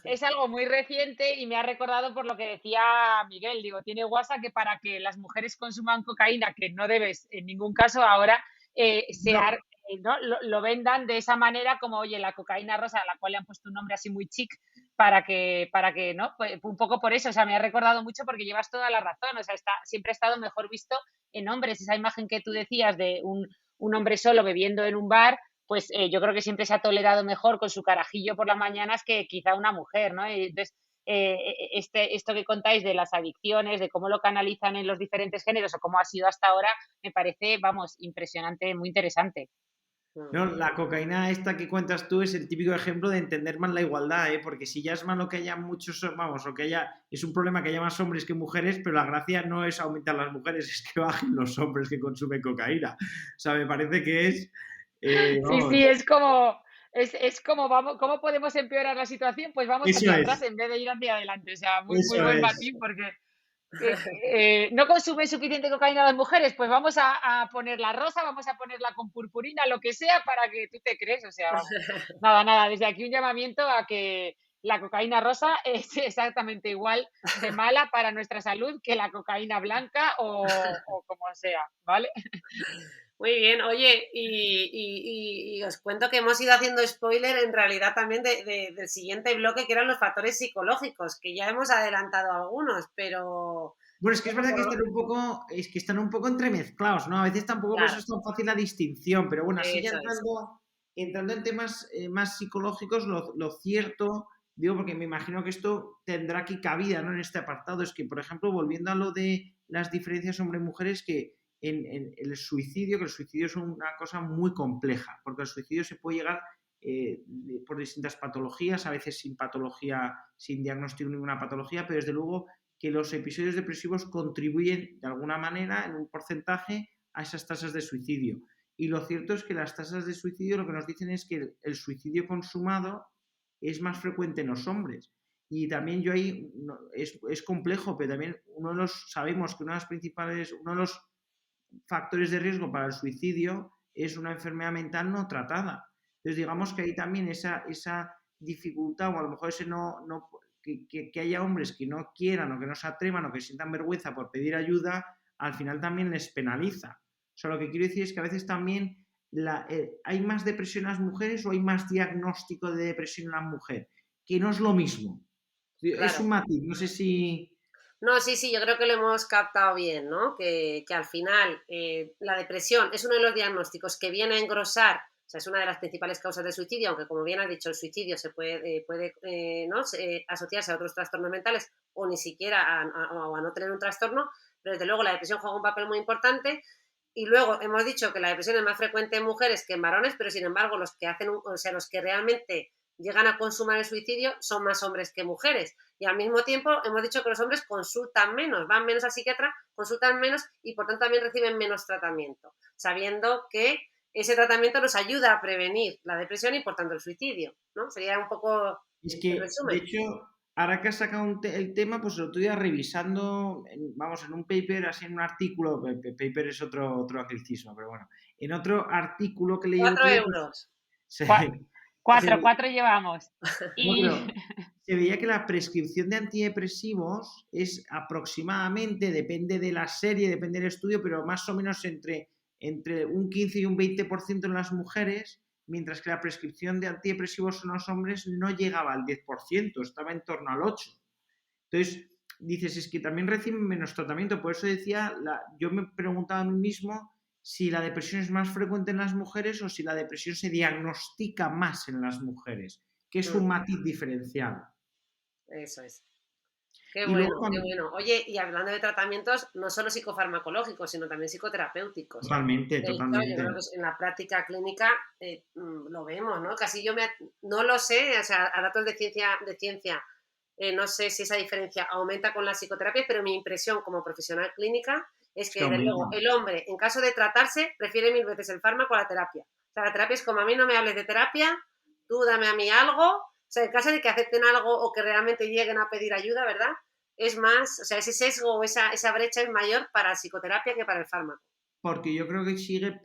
Speaker 1: es algo muy reciente y me ha recordado por lo que decía Miguel. Digo, tiene guasa que para que las mujeres consuman cocaína, que no debes en ningún caso ahora,
Speaker 3: No,
Speaker 1: ¿no? Lo vendan de esa manera como, oye, la cocaína rosa, a la cual le han puesto un nombre así muy chic, para que, ¿no? Pues un poco por eso, o sea, me ha recordado mucho porque llevas toda la razón, o sea, siempre ha estado mejor visto en hombres. Esa imagen que tú decías de un hombre solo bebiendo en un bar, pues yo creo que siempre se ha tolerado mejor con su carajillo por las mañanas que quizá una mujer, ¿no? Y entonces, esto que contáis de las adicciones, de cómo lo canalizan en los diferentes géneros o cómo ha sido hasta ahora, me parece, vamos, impresionante, muy interesante.
Speaker 3: no, la cocaína esta que cuentas tú es el típico ejemplo de entender mal la igualdad, ¿eh? Porque si ya es malo que haya muchos, vamos, o que es un problema que haya más hombres que mujeres, pero la gracia no es aumentar las mujeres, es que bajen los hombres que consumen cocaína. O sea, me parece que
Speaker 1: Sí,
Speaker 3: vamos,
Speaker 1: sí, es como vamos, ¿cómo podemos empeorar la situación? Pues vamos
Speaker 3: eso
Speaker 1: hacia atrás
Speaker 3: es,
Speaker 1: en vez de ir hacia adelante. O sea, muy
Speaker 3: eso
Speaker 1: buen
Speaker 3: es.
Speaker 1: matiz porque no consumen suficiente cocaína las mujeres, pues vamos a ponerla rosa, vamos a ponerla con purpurina, lo que sea, para que tú te crees. O sea, vamos. Nada, desde aquí un llamamiento a que la cocaína rosa es exactamente igual de mala para nuestra salud que la cocaína blanca o como sea, ¿vale?
Speaker 2: Muy bien, oye, y os cuento que hemos ido haciendo spoiler en realidad también del siguiente bloque, que eran los factores psicológicos, que ya hemos adelantado algunos, pero
Speaker 3: Bueno, es que es verdad que
Speaker 2: Por-
Speaker 3: están un poco entremezclados, ¿no? A veces tampoco por eso
Speaker 2: Claro,
Speaker 3: es tan fácil la distinción, pero bueno, así ya
Speaker 2: eso es.
Speaker 3: entrando en temas más psicológicos, lo cierto, digo, porque me imagino que esto tendrá aquí cabida, ¿no? En este apartado, es que, por ejemplo, volviendo a lo de las diferencias hombre-mujeres, que en el suicidio, que el suicidio es una cosa muy compleja, porque el suicidio se puede llegar por distintas patologías, a veces sin patología, sin diagnóstico de ninguna patología, pero desde luego que los episodios depresivos contribuyen de alguna manera en un porcentaje a esas tasas de suicidio. Y lo cierto es que las tasas de suicidio lo que nos dicen es que el suicidio consumado es más frecuente en los hombres. Y también yo ahí, es complejo, pero también sabemos que uno de los factores de riesgo para el suicidio es una enfermedad mental no tratada. Entonces, digamos que hay también esa dificultad, o a lo mejor ese que haya hombres que no quieran o que no se atrevan o que sientan vergüenza por pedir ayuda, al final también les penaliza. O sea, lo que quiero decir es que a veces también hay más depresión en las mujeres o hay más diagnóstico de depresión en la mujer, que no es lo mismo. Es un
Speaker 2: Claro.
Speaker 3: matiz, no sé si...
Speaker 2: No, sí, sí, yo creo que lo hemos captado bien, ¿no? Que al final la depresión es uno de los diagnósticos que viene a engrosar, o sea, es una de las principales causas de suicidio, aunque como bien has dicho, el suicidio se puede ¿no? Asociarse a otros trastornos mentales o ni siquiera a no tener un trastorno, pero desde luego la depresión juega un papel muy importante. Y luego hemos dicho que la depresión es más frecuente en mujeres que en varones, pero sin embargo los que hacen, o sea, los que realmente llegan a consumar el suicidio son más hombres que mujeres. Y al mismo tiempo hemos dicho que los hombres consultan menos, van menos al psiquiatra, consultan menos y por tanto también reciben menos tratamiento, sabiendo que ese tratamiento nos ayuda a prevenir la depresión y por tanto el suicidio, ¿no? Sería un poco
Speaker 3: Es
Speaker 2: el
Speaker 3: que, de
Speaker 2: resumen.
Speaker 3: hecho, ahora que has sacado el tema, pues lo estoy revisando, en un paper, así en un artículo, paper es otro anglicismo, pero bueno, en otro artículo que leí el otro
Speaker 2: Cuatro
Speaker 3: día, pues
Speaker 2: euros.
Speaker 3: se,
Speaker 1: Cuatro,
Speaker 3: se-
Speaker 1: cuatro llevamos.
Speaker 3: no,
Speaker 1: Y
Speaker 3: pero se veía que la prescripción de antidepresivos es aproximadamente, depende de la serie, depende del estudio, pero más o menos entre un 15 y un 20% en las mujeres, mientras que la prescripción de antidepresivos en los hombres no llegaba al 10%, estaba en torno al 8%. Entonces, dices, es que también reciben menos tratamiento. Por eso decía, yo me preguntaba a mí mismo si la depresión es más frecuente en las mujeres o si la depresión se diagnostica más en las mujeres, que es un matiz diferencial.
Speaker 2: Eso es. Qué
Speaker 3: Y luego,
Speaker 2: bueno, qué bueno. Oye, y hablando de tratamientos, no solo psicofarmacológicos, sino también psicoterapéuticos.
Speaker 3: totalmente,
Speaker 2: De hecho, yo
Speaker 3: totalmente.
Speaker 2: creo que en la práctica clínica lo vemos, ¿no? Casi no lo sé, o sea, a datos de ciencia no sé si esa diferencia aumenta con la psicoterapia, pero mi impresión como profesional clínica es
Speaker 3: Es
Speaker 2: que,
Speaker 3: que
Speaker 2: desde
Speaker 3: aumenta.
Speaker 2: luego, el hombre, en caso de tratarse, prefiere 1000 veces el fármaco a la terapia. O sea, la terapia es como a mí no me hables de terapia, tú dame a mí algo. O sea, en caso de que acepten algo o que realmente lleguen a pedir ayuda, ¿verdad? Es más, o sea, ese sesgo o esa brecha es mayor para la psicoterapia que para el fármaco.
Speaker 3: Porque yo creo que sigue,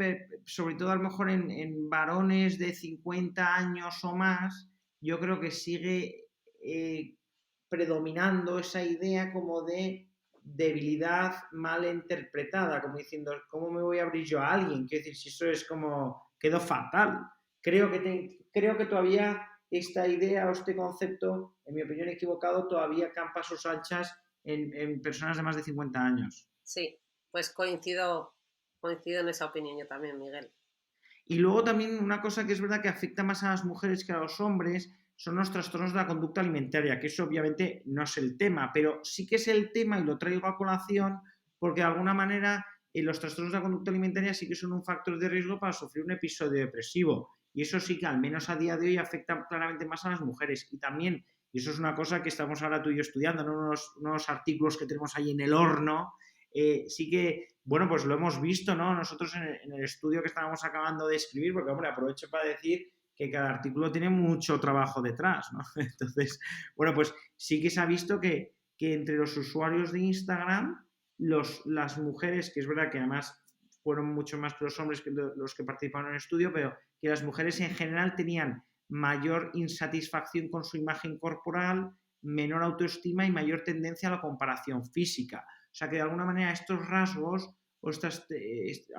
Speaker 3: sobre todo a lo mejor en varones de 50 años o más, yo creo que sigue predominando esa idea como de debilidad mal interpretada, como diciendo, ¿cómo me voy a abrir yo a alguien? Quiero decir, si eso es como, quedó fatal. Creo que todavía esta idea o este concepto, en mi opinión equivocado, todavía campa a sus anchas en personas de más de 50 años.
Speaker 2: Sí, pues coincido en esa opinión yo también, Miguel.
Speaker 3: Y luego también una cosa que es verdad que afecta más a las mujeres que a los hombres son los trastornos de la conducta alimentaria, que eso obviamente no es el tema, pero sí que es el tema y lo traigo a colación porque de alguna manera los trastornos de la conducta alimentaria sí que son un factor de riesgo para sufrir un episodio depresivo. Y eso sí que al menos a día de hoy afecta claramente más a las mujeres. Y también, y eso es una cosa que estamos ahora tú y yo estudiando, ¿no? unos artículos que tenemos ahí en el horno, sí que, bueno, pues lo hemos visto, ¿no? Nosotros en el estudio que estábamos acabando de escribir, porque, hombre, aprovecho para decir que cada artículo tiene mucho trabajo detrás, ¿no? Entonces, bueno, pues sí que se ha visto que entre los usuarios de Instagram, las mujeres, que es verdad que además fueron mucho más que los hombres que los que participaron en el estudio, pero que las mujeres en general tenían mayor insatisfacción con su imagen corporal, menor autoestima y mayor tendencia a la comparación física. O sea que de alguna manera estos rasgos, o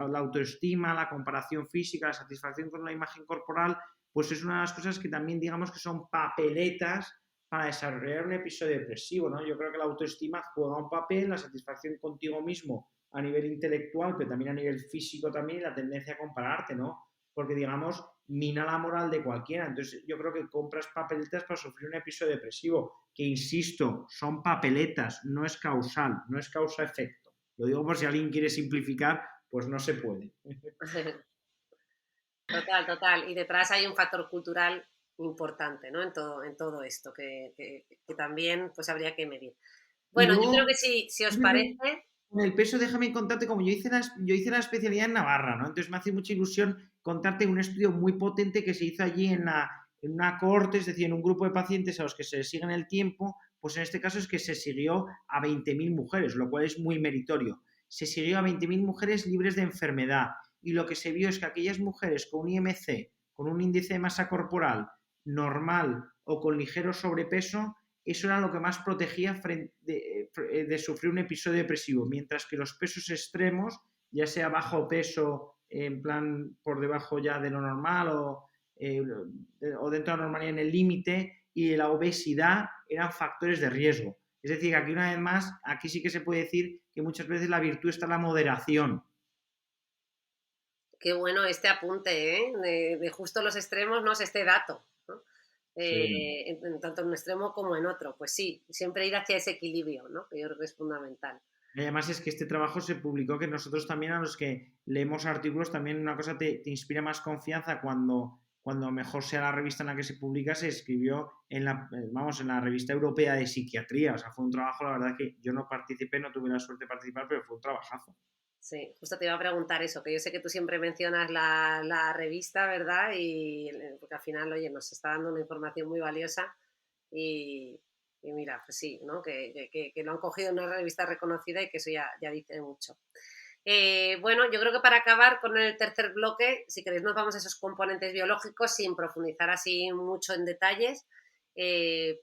Speaker 3: la autoestima, la comparación física, la satisfacción con la imagen corporal, pues es una de las cosas que también digamos que son papeletas para desarrollar un episodio depresivo, ¿no? Yo creo que la autoestima juega un papel, la satisfacción contigo mismo a nivel intelectual, pero también a nivel físico también, y la tendencia a compararte, ¿no? Porque, digamos, mina la moral de cualquiera. Entonces, yo creo que compras papeletas para sufrir un episodio depresivo, que, insisto, son papeletas, no es causal, no es causa-efecto. Lo digo por si alguien quiere simplificar, pues no se puede.
Speaker 2: Total. Y detrás hay un factor cultural importante, ¿no? En todo esto, que también pues habría que medir. Bueno,
Speaker 3: luego,
Speaker 2: yo creo que si os parece...
Speaker 3: Con el peso, déjame contarte, como yo hice la especialidad en Navarra, ¿no? Entonces me hace mucha ilusión contarte un estudio muy potente que se hizo allí en una cohorte, es decir, en un grupo de pacientes a los que se sigue en el tiempo, pues en este caso es que se siguió a 20.000 mujeres, lo cual es muy meritorio. Se siguió a 20.000 mujeres libres de enfermedad, y lo que se vio es que aquellas mujeres con un IMC, con un índice de masa corporal normal o con ligero sobrepeso, eso era lo que más protegía de sufrir un episodio depresivo, mientras que los pesos extremos, ya sea bajo peso, en plan por debajo ya de lo normal o dentro de la normalidad en el límite, y la obesidad eran factores de riesgo. Es decir, aquí una vez más, aquí sí que se puede decir que muchas veces la virtud está en la moderación.
Speaker 2: Qué bueno este apunte, ¿eh? De justo los extremos, no es este dato, ¿no? Sí. Tanto en un extremo como en otro. Pues sí, siempre ir hacia ese equilibrio, ¿no? Que yo creo que es fundamental.
Speaker 3: Y además es que este trabajo se publicó, que nosotros también, a los que leemos artículos, también una cosa te inspira más confianza cuando mejor sea la revista en la que se publica. Se escribió en la revista europea de psiquiatría. O sea, fue un trabajo, la verdad, que yo no participé, no tuve la suerte de participar, pero fue un trabajazo.
Speaker 2: Sí, justo te iba a preguntar eso, que yo sé que tú siempre mencionas la revista, ¿verdad? Porque al final, oye, nos está dando una información muy valiosa y mira, pues sí, ¿no? Que lo han cogido en una revista reconocida y que eso ya dice mucho. Bueno, yo creo que para acabar con el tercer bloque, si queréis nos vamos a esos componentes biológicos sin profundizar así mucho en detalles,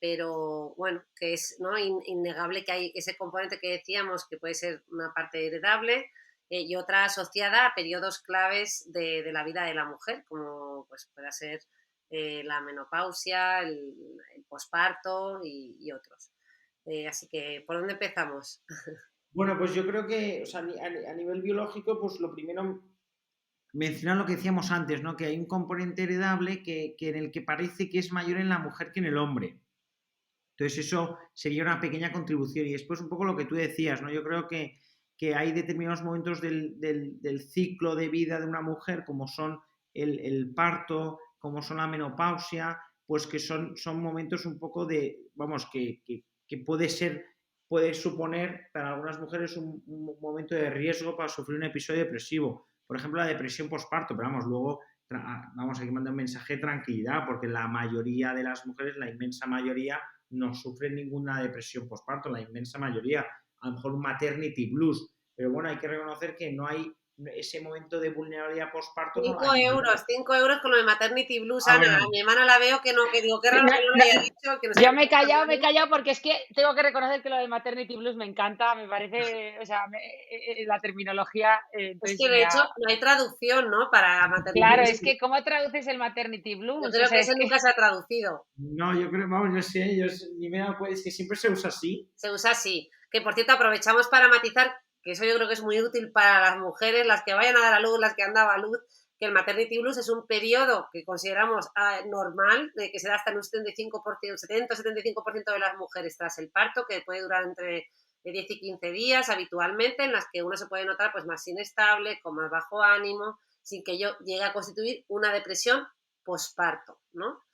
Speaker 2: pero bueno, que es, ¿no?, innegable que hay ese componente que decíamos que puede ser una parte heredable, y otra asociada a periodos claves de la vida de la mujer, como pues pueda ser la menopausia, el posparto y otros. Así que, ¿por dónde empezamos?
Speaker 3: Bueno, pues yo creo que, o sea, a nivel biológico, pues lo primero, mencionar lo que decíamos antes, ¿no? Que hay un componente heredable que en el que parece que es mayor en la mujer que en el hombre. Entonces eso sería una pequeña contribución. Y después un poco lo que tú decías, ¿no? Yo creo que hay determinados momentos del ciclo de vida de una mujer, como son el parto, como son la menopausia, pues que son momentos un poco de, vamos, que puede suponer para algunas mujeres un momento de riesgo para sufrir un episodio depresivo. Por ejemplo, la depresión postparto, pero vamos, luego hay que mandar un mensaje de tranquilidad, porque la mayoría de las mujeres, la inmensa mayoría, no sufren ninguna depresión postparto, la inmensa mayoría, a lo mejor un maternity blues, pero bueno, hay que reconocer que no hay ese momento de vulnerabilidad postparto.
Speaker 2: 5 euros con lo de maternity blues, Ana. Bueno. A mi hermana la veo que no, que digo, qué raro que no lo haya dicho. Que no
Speaker 1: yo me he callado porque es que tengo que reconocer que lo de maternity blues me encanta, me parece, o sea, la terminología.
Speaker 2: Es que de hecho no hay traducción, ¿no? Para maternity
Speaker 1: claro,
Speaker 2: blues.
Speaker 1: Es que ¿cómo traduces el maternity blues?
Speaker 2: Yo creo que ese nunca se ha traducido.
Speaker 3: No, yo creo, vamos, no sé, ni me he dado cuenta, es que siempre se usa así.
Speaker 2: Se usa así. Que por cierto aprovechamos para matizar, que eso yo creo que es muy útil para las mujeres, las que vayan a dar a luz, las que han dado a luz, que el maternity blues es un periodo que consideramos normal, que se da hasta en un 70-75% de las mujeres tras el parto, que puede durar entre 10 y 15 días habitualmente, en las que uno se puede notar pues más inestable, con más bajo ánimo, sin que ello llegue a constituir una depresión posparto, ¿no?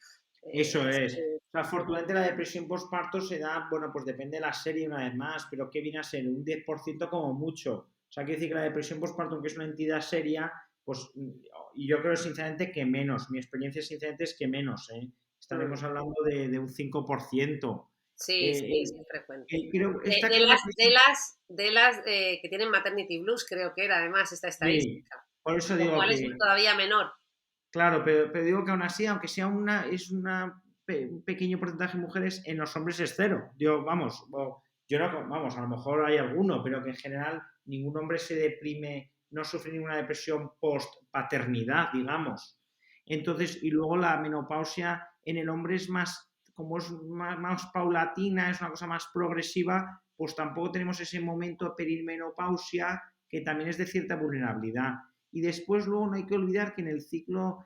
Speaker 3: Eso es. O sea, afortunadamente la depresión postparto se da, bueno, pues depende de la serie una vez más, pero ¿qué viene a ser? Un 10% como mucho. O sea, quiere decir que la depresión postparto, aunque es una entidad seria, pues, y yo creo sinceramente que menos. Mi experiencia sinceramente es que menos, ¿eh? Estaremos hablando de un 5%.
Speaker 2: Sí, es frecuente.
Speaker 3: Pero
Speaker 2: de las que tienen maternity blues, creo que era además esta estadística.
Speaker 3: Sí, por eso digo
Speaker 2: que es todavía menor.
Speaker 3: Claro, pero digo que aún así, aunque sea un pequeño porcentaje de mujeres, en los hombres es cero. Yo no, vamos, a lo mejor hay alguno, pero que en general ningún hombre se deprime, no sufre ninguna depresión post-paternidad, digamos. Entonces, y luego la menopausia en el hombre es más como es más paulatina, es una cosa más progresiva, pues tampoco tenemos ese momento de perimenopausia que también es de cierta vulnerabilidad. Y después luego no hay que olvidar que en el ciclo,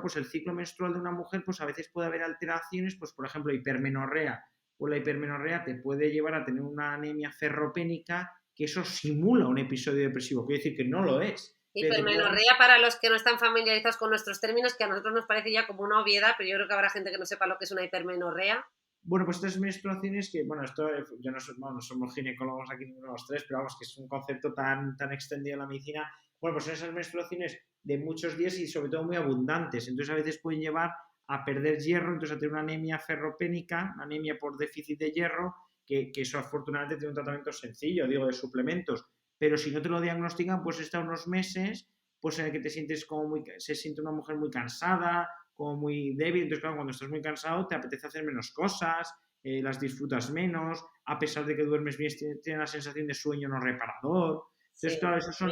Speaker 3: pues el ciclo menstrual de una mujer, pues a veces puede haber alteraciones, pues por ejemplo hipermenorrea, o la hipermenorrea te puede llevar a tener una anemia ferropénica, que eso simula un episodio depresivo, quiere decir que no lo es.
Speaker 2: Hipermenorrea, para los que no están familiarizados con nuestros términos, que a nosotros nos parece ya como una obviedad, pero yo creo que habrá gente que no sepa lo que es una hipermenorrea.
Speaker 3: Bueno, pues estas menstruaciones que, bueno, esto yo no somos ginecólogos aquí ninguno de los tres, pero vamos, que es un concepto tan extendido en la medicina. Bueno, pues son esas menstruaciones de muchos días y sobre todo muy abundantes. Entonces a veces pueden llevar a perder hierro, entonces a tener una anemia ferropénica, una anemia por déficit de hierro, que eso afortunadamente tiene un tratamiento sencillo, digo, de suplementos. Pero si no te lo diagnostican, pues está unos meses, pues en el que te sientes como se siente una mujer muy cansada, como muy débil, entonces claro, cuando estás muy cansado te apetece hacer menos cosas, las disfrutas menos, a pesar de que duermes bien, tienes la sensación de sueño no reparador. Entonces,
Speaker 2: Sí,
Speaker 3: claro, eso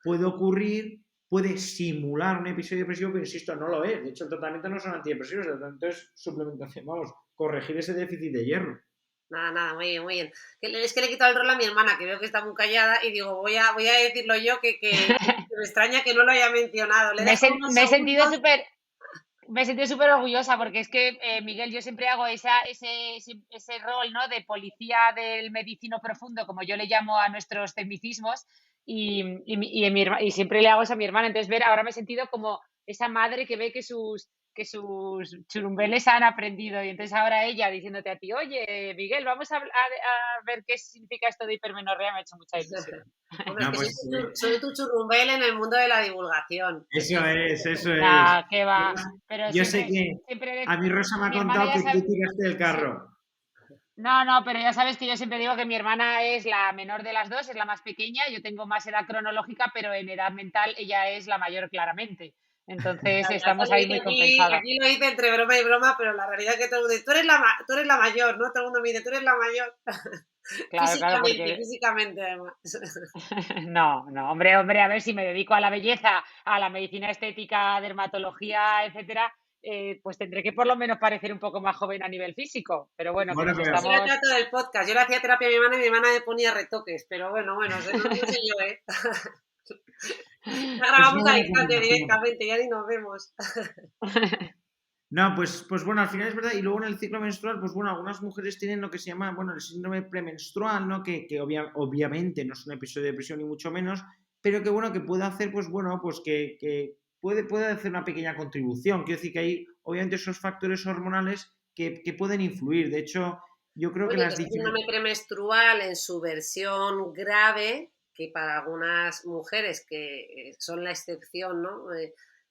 Speaker 3: puede ocurrir, puede simular un episodio depresivo, pero insisto, no lo es. De hecho, el tratamiento no son antidepresivos, el tratamiento es suplementación, vamos, corregir ese déficit de hierro.
Speaker 2: Nada, muy bien, muy bien. Es que le he quitado el rol a mi hermana, que veo que está muy callada, y digo, voy a decirlo yo, que me extraña que no lo haya mencionado. Le dejo unos
Speaker 1: me he sentido
Speaker 2: segundos.
Speaker 1: súper orgullosa porque es que, Miguel, yo siempre hago ese rol, ¿no?, de policía del medicino profundo, como yo le llamo a nuestros tecnicismos, y siempre le hago eso a mi hermana. Entonces, ahora me he sentido como esa madre que ve que sus churumbeles han aprendido, y entonces ahora ella diciéndote a ti, oye, Miguel, vamos a ver qué significa esto de hipermenorrea, me ha hecho mucha ilusión.
Speaker 2: Hombre,
Speaker 3: No,
Speaker 2: es que
Speaker 3: pues,
Speaker 2: soy tu churumbel en el mundo de la divulgación.
Speaker 3: eso es.
Speaker 1: Nah, qué va, pero
Speaker 3: Yo sé que
Speaker 1: siempre
Speaker 3: a mí Rosa me ha
Speaker 1: mi hermana
Speaker 3: contado
Speaker 1: ya
Speaker 3: que tú
Speaker 1: sabe.
Speaker 3: tiraste del carro.
Speaker 1: No, pero ya sabes que yo siempre digo que mi hermana es la menor de las dos, es la más pequeña. Yo tengo más edad cronológica, pero en edad mental ella es la mayor, claramente. Entonces estamos ahí muy compensadas.
Speaker 2: Aquí lo dice entre broma y broma, pero la realidad es que todo el mundo dice, tú eres la mayor, ¿no? Todo el mundo me dice, tú eres la mayor.
Speaker 1: Claro,
Speaker 2: Físicamente además.
Speaker 1: No, hombre, a ver, si me dedico a la belleza, a la medicina estética, dermatología, etcétera, pues tendré que por lo menos parecer un poco más joven a nivel físico. Pero bueno, que
Speaker 3: Bueno,
Speaker 1: nos
Speaker 3: pero
Speaker 2: Eso era el
Speaker 1: estamos.
Speaker 2: trato del podcast. Yo le hacía terapia a mi hermana y mi hermana me ponía retoques, pero bueno, no sé yo, ¿eh? Ya
Speaker 3: es una
Speaker 2: grabamos a
Speaker 3: buena
Speaker 2: distancia
Speaker 3: combinación.
Speaker 2: directamente, ya ni nos vemos.
Speaker 3: No, pues bueno, al final es verdad. Y luego en el ciclo menstrual, pues bueno, algunas mujeres tienen lo que se llama, bueno, el síndrome premenstrual, ¿no? Que obviamente no es un episodio de depresión ni mucho menos, pero que bueno, que puede hacer, pues bueno, pues que puede hacer una pequeña contribución. Quiero decir que hay, obviamente, esos factores hormonales que pueden influir. De hecho, yo creo que
Speaker 2: Bueno, y que
Speaker 3: las
Speaker 2: este
Speaker 3: diferentes.
Speaker 2: síndrome premenstrual en su versión grave, que para algunas mujeres que son la excepción, ¿no?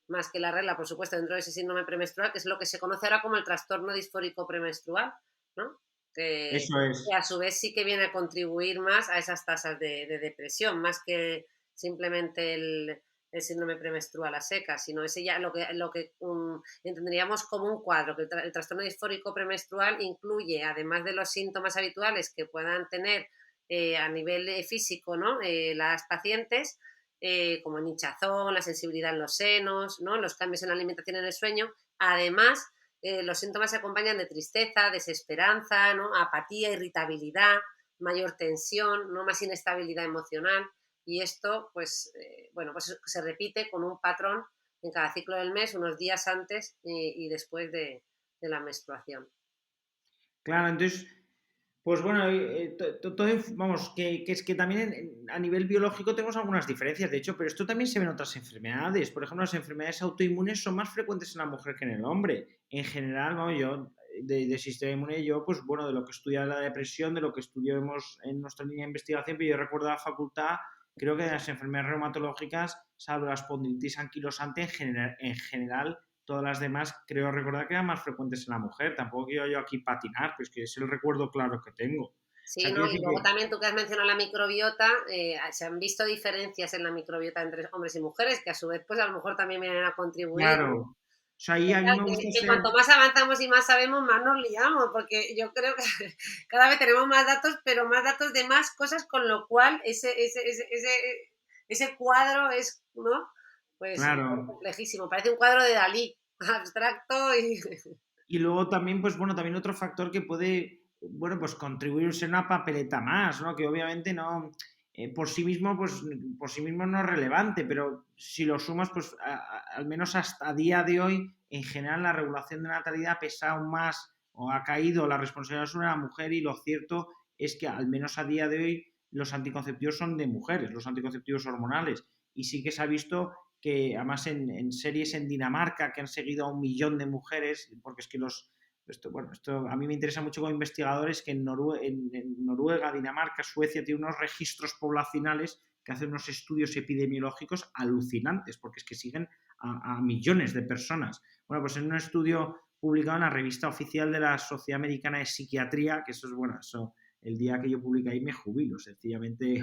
Speaker 2: Más que la regla, por supuesto, dentro de ese síndrome premenstrual, que es lo que se conoce ahora como el trastorno disfórico premenstrual, ¿no?
Speaker 3: Eso
Speaker 2: Que
Speaker 3: es.
Speaker 2: a su vez sí que viene a contribuir más a esas tasas de depresión, más que simplemente el síndrome premenstrual a secas, sino ese ya lo que entenderíamos como un cuadro, que el trastorno disfórico premenstrual incluye, además de los síntomas habituales que puedan tener a nivel físico, ¿no? Las pacientes, como el hinchazón, la sensibilidad en los senos, ¿no? Los cambios en la alimentación y en el sueño. Además, los síntomas se acompañan de tristeza, desesperanza, ¿no? Apatía, irritabilidad, mayor tensión, ¿no? Más inestabilidad emocional. Y esto, pues, pues se repite con un patrón en cada ciclo del mes, unos días antes y después de la menstruación.
Speaker 3: Claro, entonces, pues bueno, vamos, que es que también a nivel biológico tenemos algunas diferencias, de hecho, pero esto también se ve en otras enfermedades. Por ejemplo, las enfermedades autoinmunes son más frecuentes en la mujer que en el hombre. En general, vamos, yo, de sistema inmune, yo, pues bueno, de lo que estudia la depresión, de lo que estudiamos en nuestra línea de investigación, pero yo recuerdo la facultad, creo que de las enfermedades reumatológicas, salvo la espondilitis anquilosante, en general todas las demás creo recordar que eran más frecuentes en la mujer. Tampoco quiero yo aquí patinar, pues que es el recuerdo claro que tengo. O
Speaker 2: Sí,
Speaker 3: sea,
Speaker 2: ¿no?
Speaker 3: quiero
Speaker 2: Y
Speaker 3: decir
Speaker 2: luego
Speaker 3: que,
Speaker 2: también tú que has mencionado la microbiota, se han visto diferencias en la microbiota entre hombres y mujeres, que a su vez, pues a lo mejor también vienen a contribuir,
Speaker 3: claro,
Speaker 2: ¿no?
Speaker 3: o sea, ahí a mí me gusta
Speaker 2: Que
Speaker 3: ser,
Speaker 2: cuanto más avanzamos y más sabemos, más nos liamos, porque yo creo que cada vez tenemos más datos, pero más datos de más cosas, con lo cual ese cuadro es, ¿no? Pues
Speaker 3: claro,
Speaker 2: complejísimo. Parece un cuadro de Dalí, abstracto y...
Speaker 3: Y luego también, pues bueno, también otro factor que puede, bueno, pues contribuir a ser una papeleta más, ¿no? Que obviamente no, por sí mismo, pues por sí mismo no es relevante, pero si lo sumas, pues al menos hasta a día de hoy, en general la regulación de natalidad pesa aún más o ha caído la responsabilidad sobre la mujer y lo cierto es que al menos a día de hoy los anticonceptivos son de mujeres, los anticonceptivos hormonales. Y sí que se ha visto que además en series en Dinamarca que han seguido a 1 millón de mujeres, porque es que esto a mí me interesa mucho como investigadores que en Noruega, Dinamarca, Suecia tienen unos registros poblacionales que hacen unos estudios epidemiológicos alucinantes, porque es que siguen a millones de personas. Bueno, pues en un estudio publicado en la revista oficial de la Sociedad Americana de Psiquiatría, que eso es bueno, eso el día que yo publique ahí me jubilo, sencillamente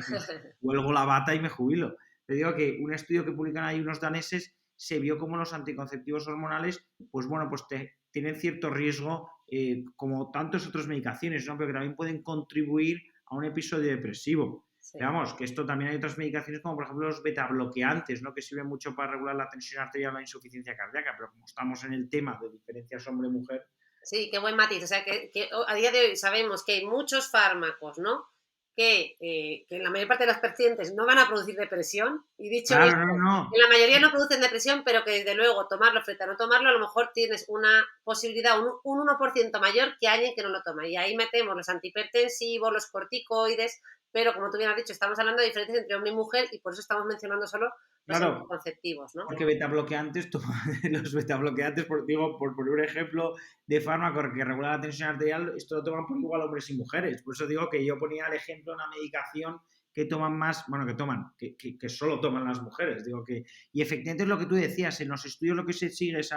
Speaker 3: huelgo la bata y me jubilo. Te digo que un estudio que publican ahí unos daneses se vio como los anticonceptivos hormonales, pues bueno, pues tienen cierto riesgo, como tantas otras medicaciones, ¿no? Pero que también pueden contribuir a un episodio depresivo. Sí. Pero vamos, que esto también hay otras medicaciones como por ejemplo los betabloqueantes, ¿no? Que sirven mucho para regular la tensión arterial o la insuficiencia cardíaca, pero como estamos en el tema de diferencias hombre-mujer.
Speaker 2: Sí, qué buen matiz. O sea, que a día de hoy sabemos que hay muchos fármacos, ¿no? Que en la mayor parte de los pacientes no van a producir depresión. Y dicho
Speaker 3: claro,
Speaker 2: esto,
Speaker 3: no.
Speaker 2: en la mayoría no producen depresión, pero que desde luego tomarlo frente a no tomarlo, a lo mejor tienes una posibilidad, un 1% mayor que alguien que no lo toma. Y ahí metemos los antihipertensivos, los corticoides, pero como tú bien has dicho, estamos hablando de diferencias entre hombre y mujer y por eso estamos mencionando solo los anticonceptivos, ¿no?
Speaker 3: Porque betabloqueantes, los betabloqueantes, por poner un ejemplo de fármaco que regula la tensión arterial, esto lo toman por igual hombres y mujeres. Por eso digo que yo ponía el ejemplo de una medicación que toman más, bueno, que solo toman las mujeres. Digo que, y efectivamente es lo que tú decías, en los estudios lo que se sigue es,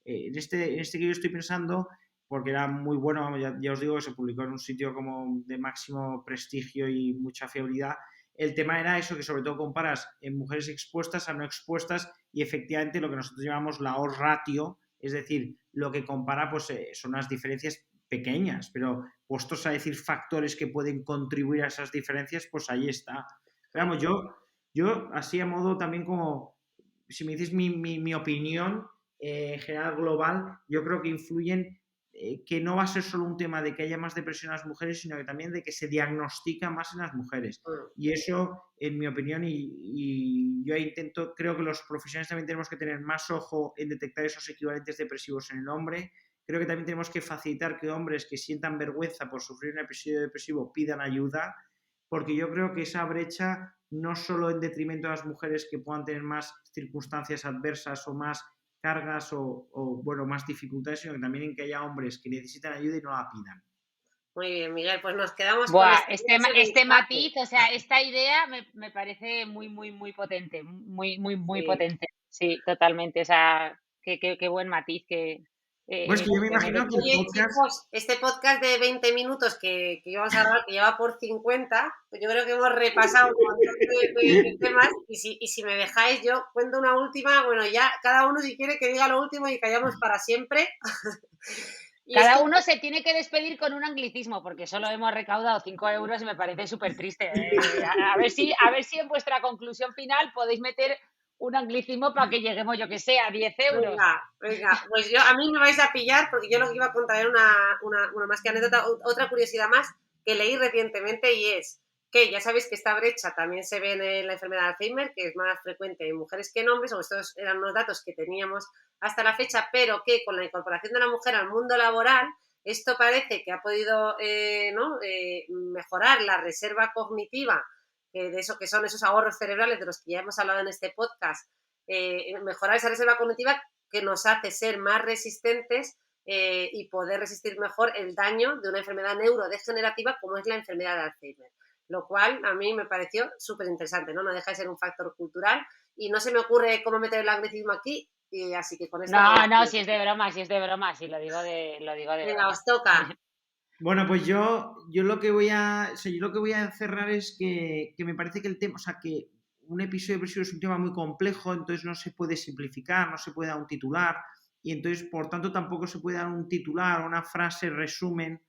Speaker 3: en este que yo estoy pensando, porque era muy bueno, ya os digo que se publicó en un sitio como de máximo prestigio y mucha fiabilidad. El tema era eso, que sobre todo comparas en mujeres expuestas a no expuestas y efectivamente lo que nosotros llamamos la odds ratio, es decir, lo que compara pues son las diferencias pequeñas, pero puestos a decir factores que pueden contribuir a esas diferencias, pues ahí está. Pero vamos, yo así a modo también como, si me dices mi opinión en general global, yo creo que influyen que no va a ser solo un tema de que haya más depresión en las mujeres, sino que también de que se diagnostica más en las mujeres. Y eso, en mi opinión, y yo creo que los profesionales también tenemos que tener más ojo en detectar esos equivalentes depresivos en el hombre. Creo que también tenemos que facilitar que hombres que sientan vergüenza por sufrir un episodio depresivo pidan ayuda, porque yo creo que esa brecha, no solo en detrimento de las mujeres que puedan tener más circunstancias adversas o más cargas o bueno, más dificultades, sino que también en que haya hombres que necesitan ayuda y no la pidan.
Speaker 2: Muy bien, Miguel, pues nos quedamos
Speaker 1: con este matiz, o sea, esta idea me parece muy potente, muy potente. Sí, totalmente, o sea, qué buen matiz que...
Speaker 3: Pues que yo me imagino que
Speaker 2: chicos, este podcast de 20 minutos que íbamos a hablar, que lleva por 50, pues yo creo que hemos repasado un montón de temas y si me dejáis yo cuento una última, bueno, ya cada uno si quiere que diga lo último y callamos para siempre.
Speaker 1: Cada uno se tiene que despedir con un anglicismo, porque solo hemos recaudado 5 euros y me parece súper triste. A ver si en vuestra conclusión final podéis meter un anglicismo para que lleguemos, yo que sé, a 10 euros.
Speaker 2: Venga, pues a mí me vais a pillar porque yo lo que iba a contar era una más que anécdota, otra curiosidad más que leí recientemente y es que ya sabéis que esta brecha también se ve en la enfermedad de Alzheimer, que es más frecuente en mujeres que en hombres, o estos eran unos datos que teníamos hasta la fecha, pero que con la incorporación de la mujer al mundo laboral, esto parece que ha podido mejorar la reserva cognitiva, de eso que son esos ahorros cerebrales de los que ya hemos hablado en este podcast, mejorar esa reserva cognitiva que nos hace ser más resistentes y poder resistir mejor el daño de una enfermedad neurodegenerativa como es la enfermedad de Alzheimer. Lo cual a mí me pareció súper interesante, ¿no? No deja de ser un factor cultural y no se me ocurre cómo meter el anglicismo aquí, y así que con esto...
Speaker 1: No, si es de broma, sí, lo digo de
Speaker 2: Venga,
Speaker 1: broma.
Speaker 2: os toca.
Speaker 3: Bueno, pues yo lo que voy a encerrar es que me parece que el tema, o sea, que un episodio depresivo es un tema muy complejo, entonces no se puede simplificar, no se puede dar un titular, y entonces, por tanto, tampoco se puede dar un titular o una frase resumen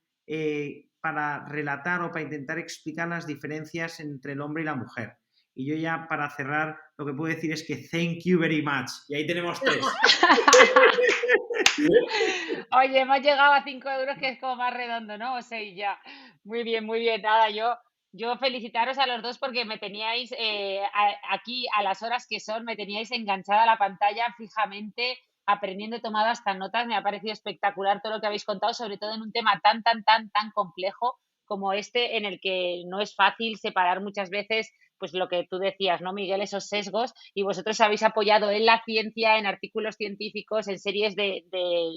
Speaker 3: para relatar o para intentar explicar las diferencias entre el hombre y la mujer. Y yo ya, para cerrar, lo que puedo decir es que thank you very much. Y ahí tenemos 3.
Speaker 1: Oye, hemos llegado a 5 euros, que es como más redondo, ¿no? O 6 ya. Muy bien, muy bien. Nada, yo felicitaros a los dos porque me teníais aquí a las horas que son, me teníais enganchada a la pantalla fijamente, aprendiendo, he tomado hasta notas, me ha parecido espectacular todo lo que habéis contado, sobre todo en un tema tan, tan, tan, tan complejo como este, en el que no es fácil separar muchas veces, pues lo que tú decías, ¿no, Miguel? Esos sesgos, y vosotros habéis apoyado en la ciencia, en artículos científicos, en series de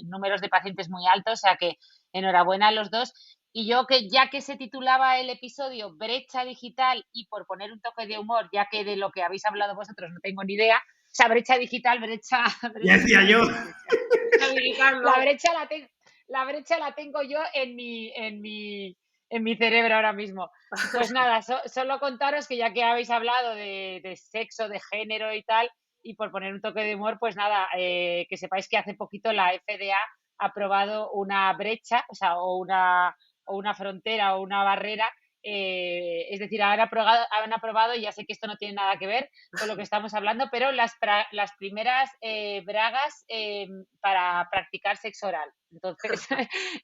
Speaker 1: números de pacientes muy altos, o sea que enhorabuena a los dos. Y yo, que ya que se titulaba el episodio Brecha Digital, y por poner un toque de humor, ya que de lo que habéis hablado vosotros no tengo ni idea, o sea, brecha digital,
Speaker 3: Ya decía yo.
Speaker 1: La brecha la tengo yo en mi cerebro ahora mismo. Pues nada, solo contaros que ya que habéis hablado de sexo, de género y tal, y por poner un toque de humor, pues nada, que sepáis que hace poquito la FDA ha aprobado una brecha, o sea, o una frontera o una barrera, es decir, han aprobado, y ya sé que esto no tiene nada que ver con lo que estamos hablando, pero las primeras bragas para practicar sexo oral. Entonces,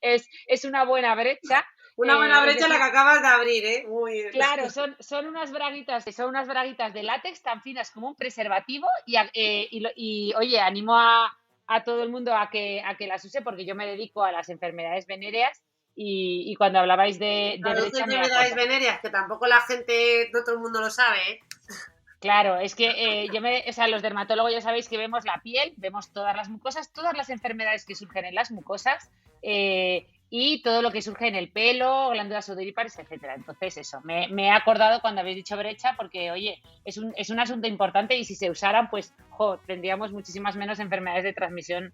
Speaker 1: es una buena brecha.
Speaker 2: Una buena brecha la que acabas de abrir, ¿eh? Muy bien.
Speaker 1: Claro, son unas braguitas de látex tan finas como un preservativo, y oye, animo a todo el mundo a que las use, porque yo me dedico a las enfermedades venéreas, y cuando hablabais de brecha,
Speaker 2: enfermedades venéreas, que tampoco la gente, no todo el mundo lo sabe, ¿eh?
Speaker 1: Claro, es que los dermatólogos ya sabéis que vemos la piel, vemos todas las mucosas, todas las enfermedades que surgen en las mucosas, y todo lo que surge en el pelo, glándulas sudoríparas, etcétera. Entonces, eso, me he acordado cuando habéis dicho brecha, porque, oye, es un asunto importante, y si se usaran, pues, tendríamos muchísimas menos enfermedades de transmisión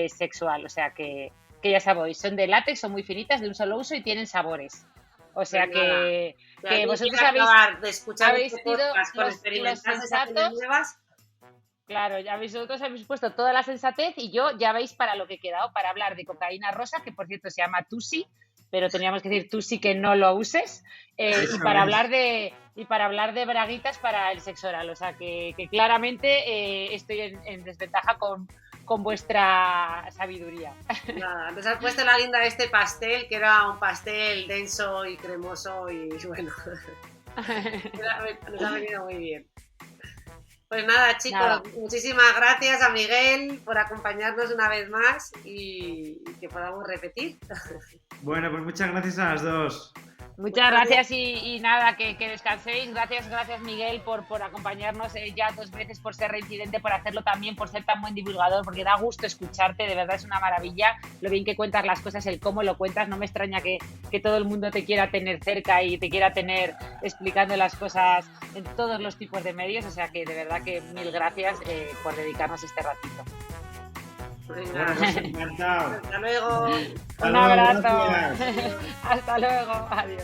Speaker 1: sexual. O sea que ya sabéis, son de látex, son muy finitas, de un solo uso y tienen sabores. O sea que vosotros habéis sido los sensatos. Claro, vosotros habéis puesto toda la sensatez, y yo ya veis para lo que he quedado, para hablar de cocaína rosa, que por cierto se llama Tusi, pero teníamos que decir Tusi, que no lo uses, y para hablar de braguitas para el sexo oral. O sea que claramente estoy en desventaja con vuestra sabiduría.
Speaker 2: Nada, nos has puesto la guinda de este pastel, que era un pastel denso y cremoso, y bueno, nos ha venido muy bien. Pues nada, chicos, muchísimas gracias a Miguel por acompañarnos una vez más, y que podamos repetir.
Speaker 3: Bueno, pues muchas gracias a las dos.
Speaker 1: Muchas gracias, y nada, que descanséis. Gracias Miguel por acompañarnos ya 2 veces, por ser reincidente, por hacerlo también, por ser tan buen divulgador, porque da gusto escucharte, de verdad es una maravilla lo bien que cuentas las cosas, el cómo lo cuentas. No me extraña que todo el mundo te quiera tener cerca y te quiera tener explicando las cosas en todos los tipos de medios. O sea que de verdad que mil gracias por dedicarnos este ratito.
Speaker 2: Venga. Hasta luego.
Speaker 1: Un abrazo. Hasta luego. Adiós.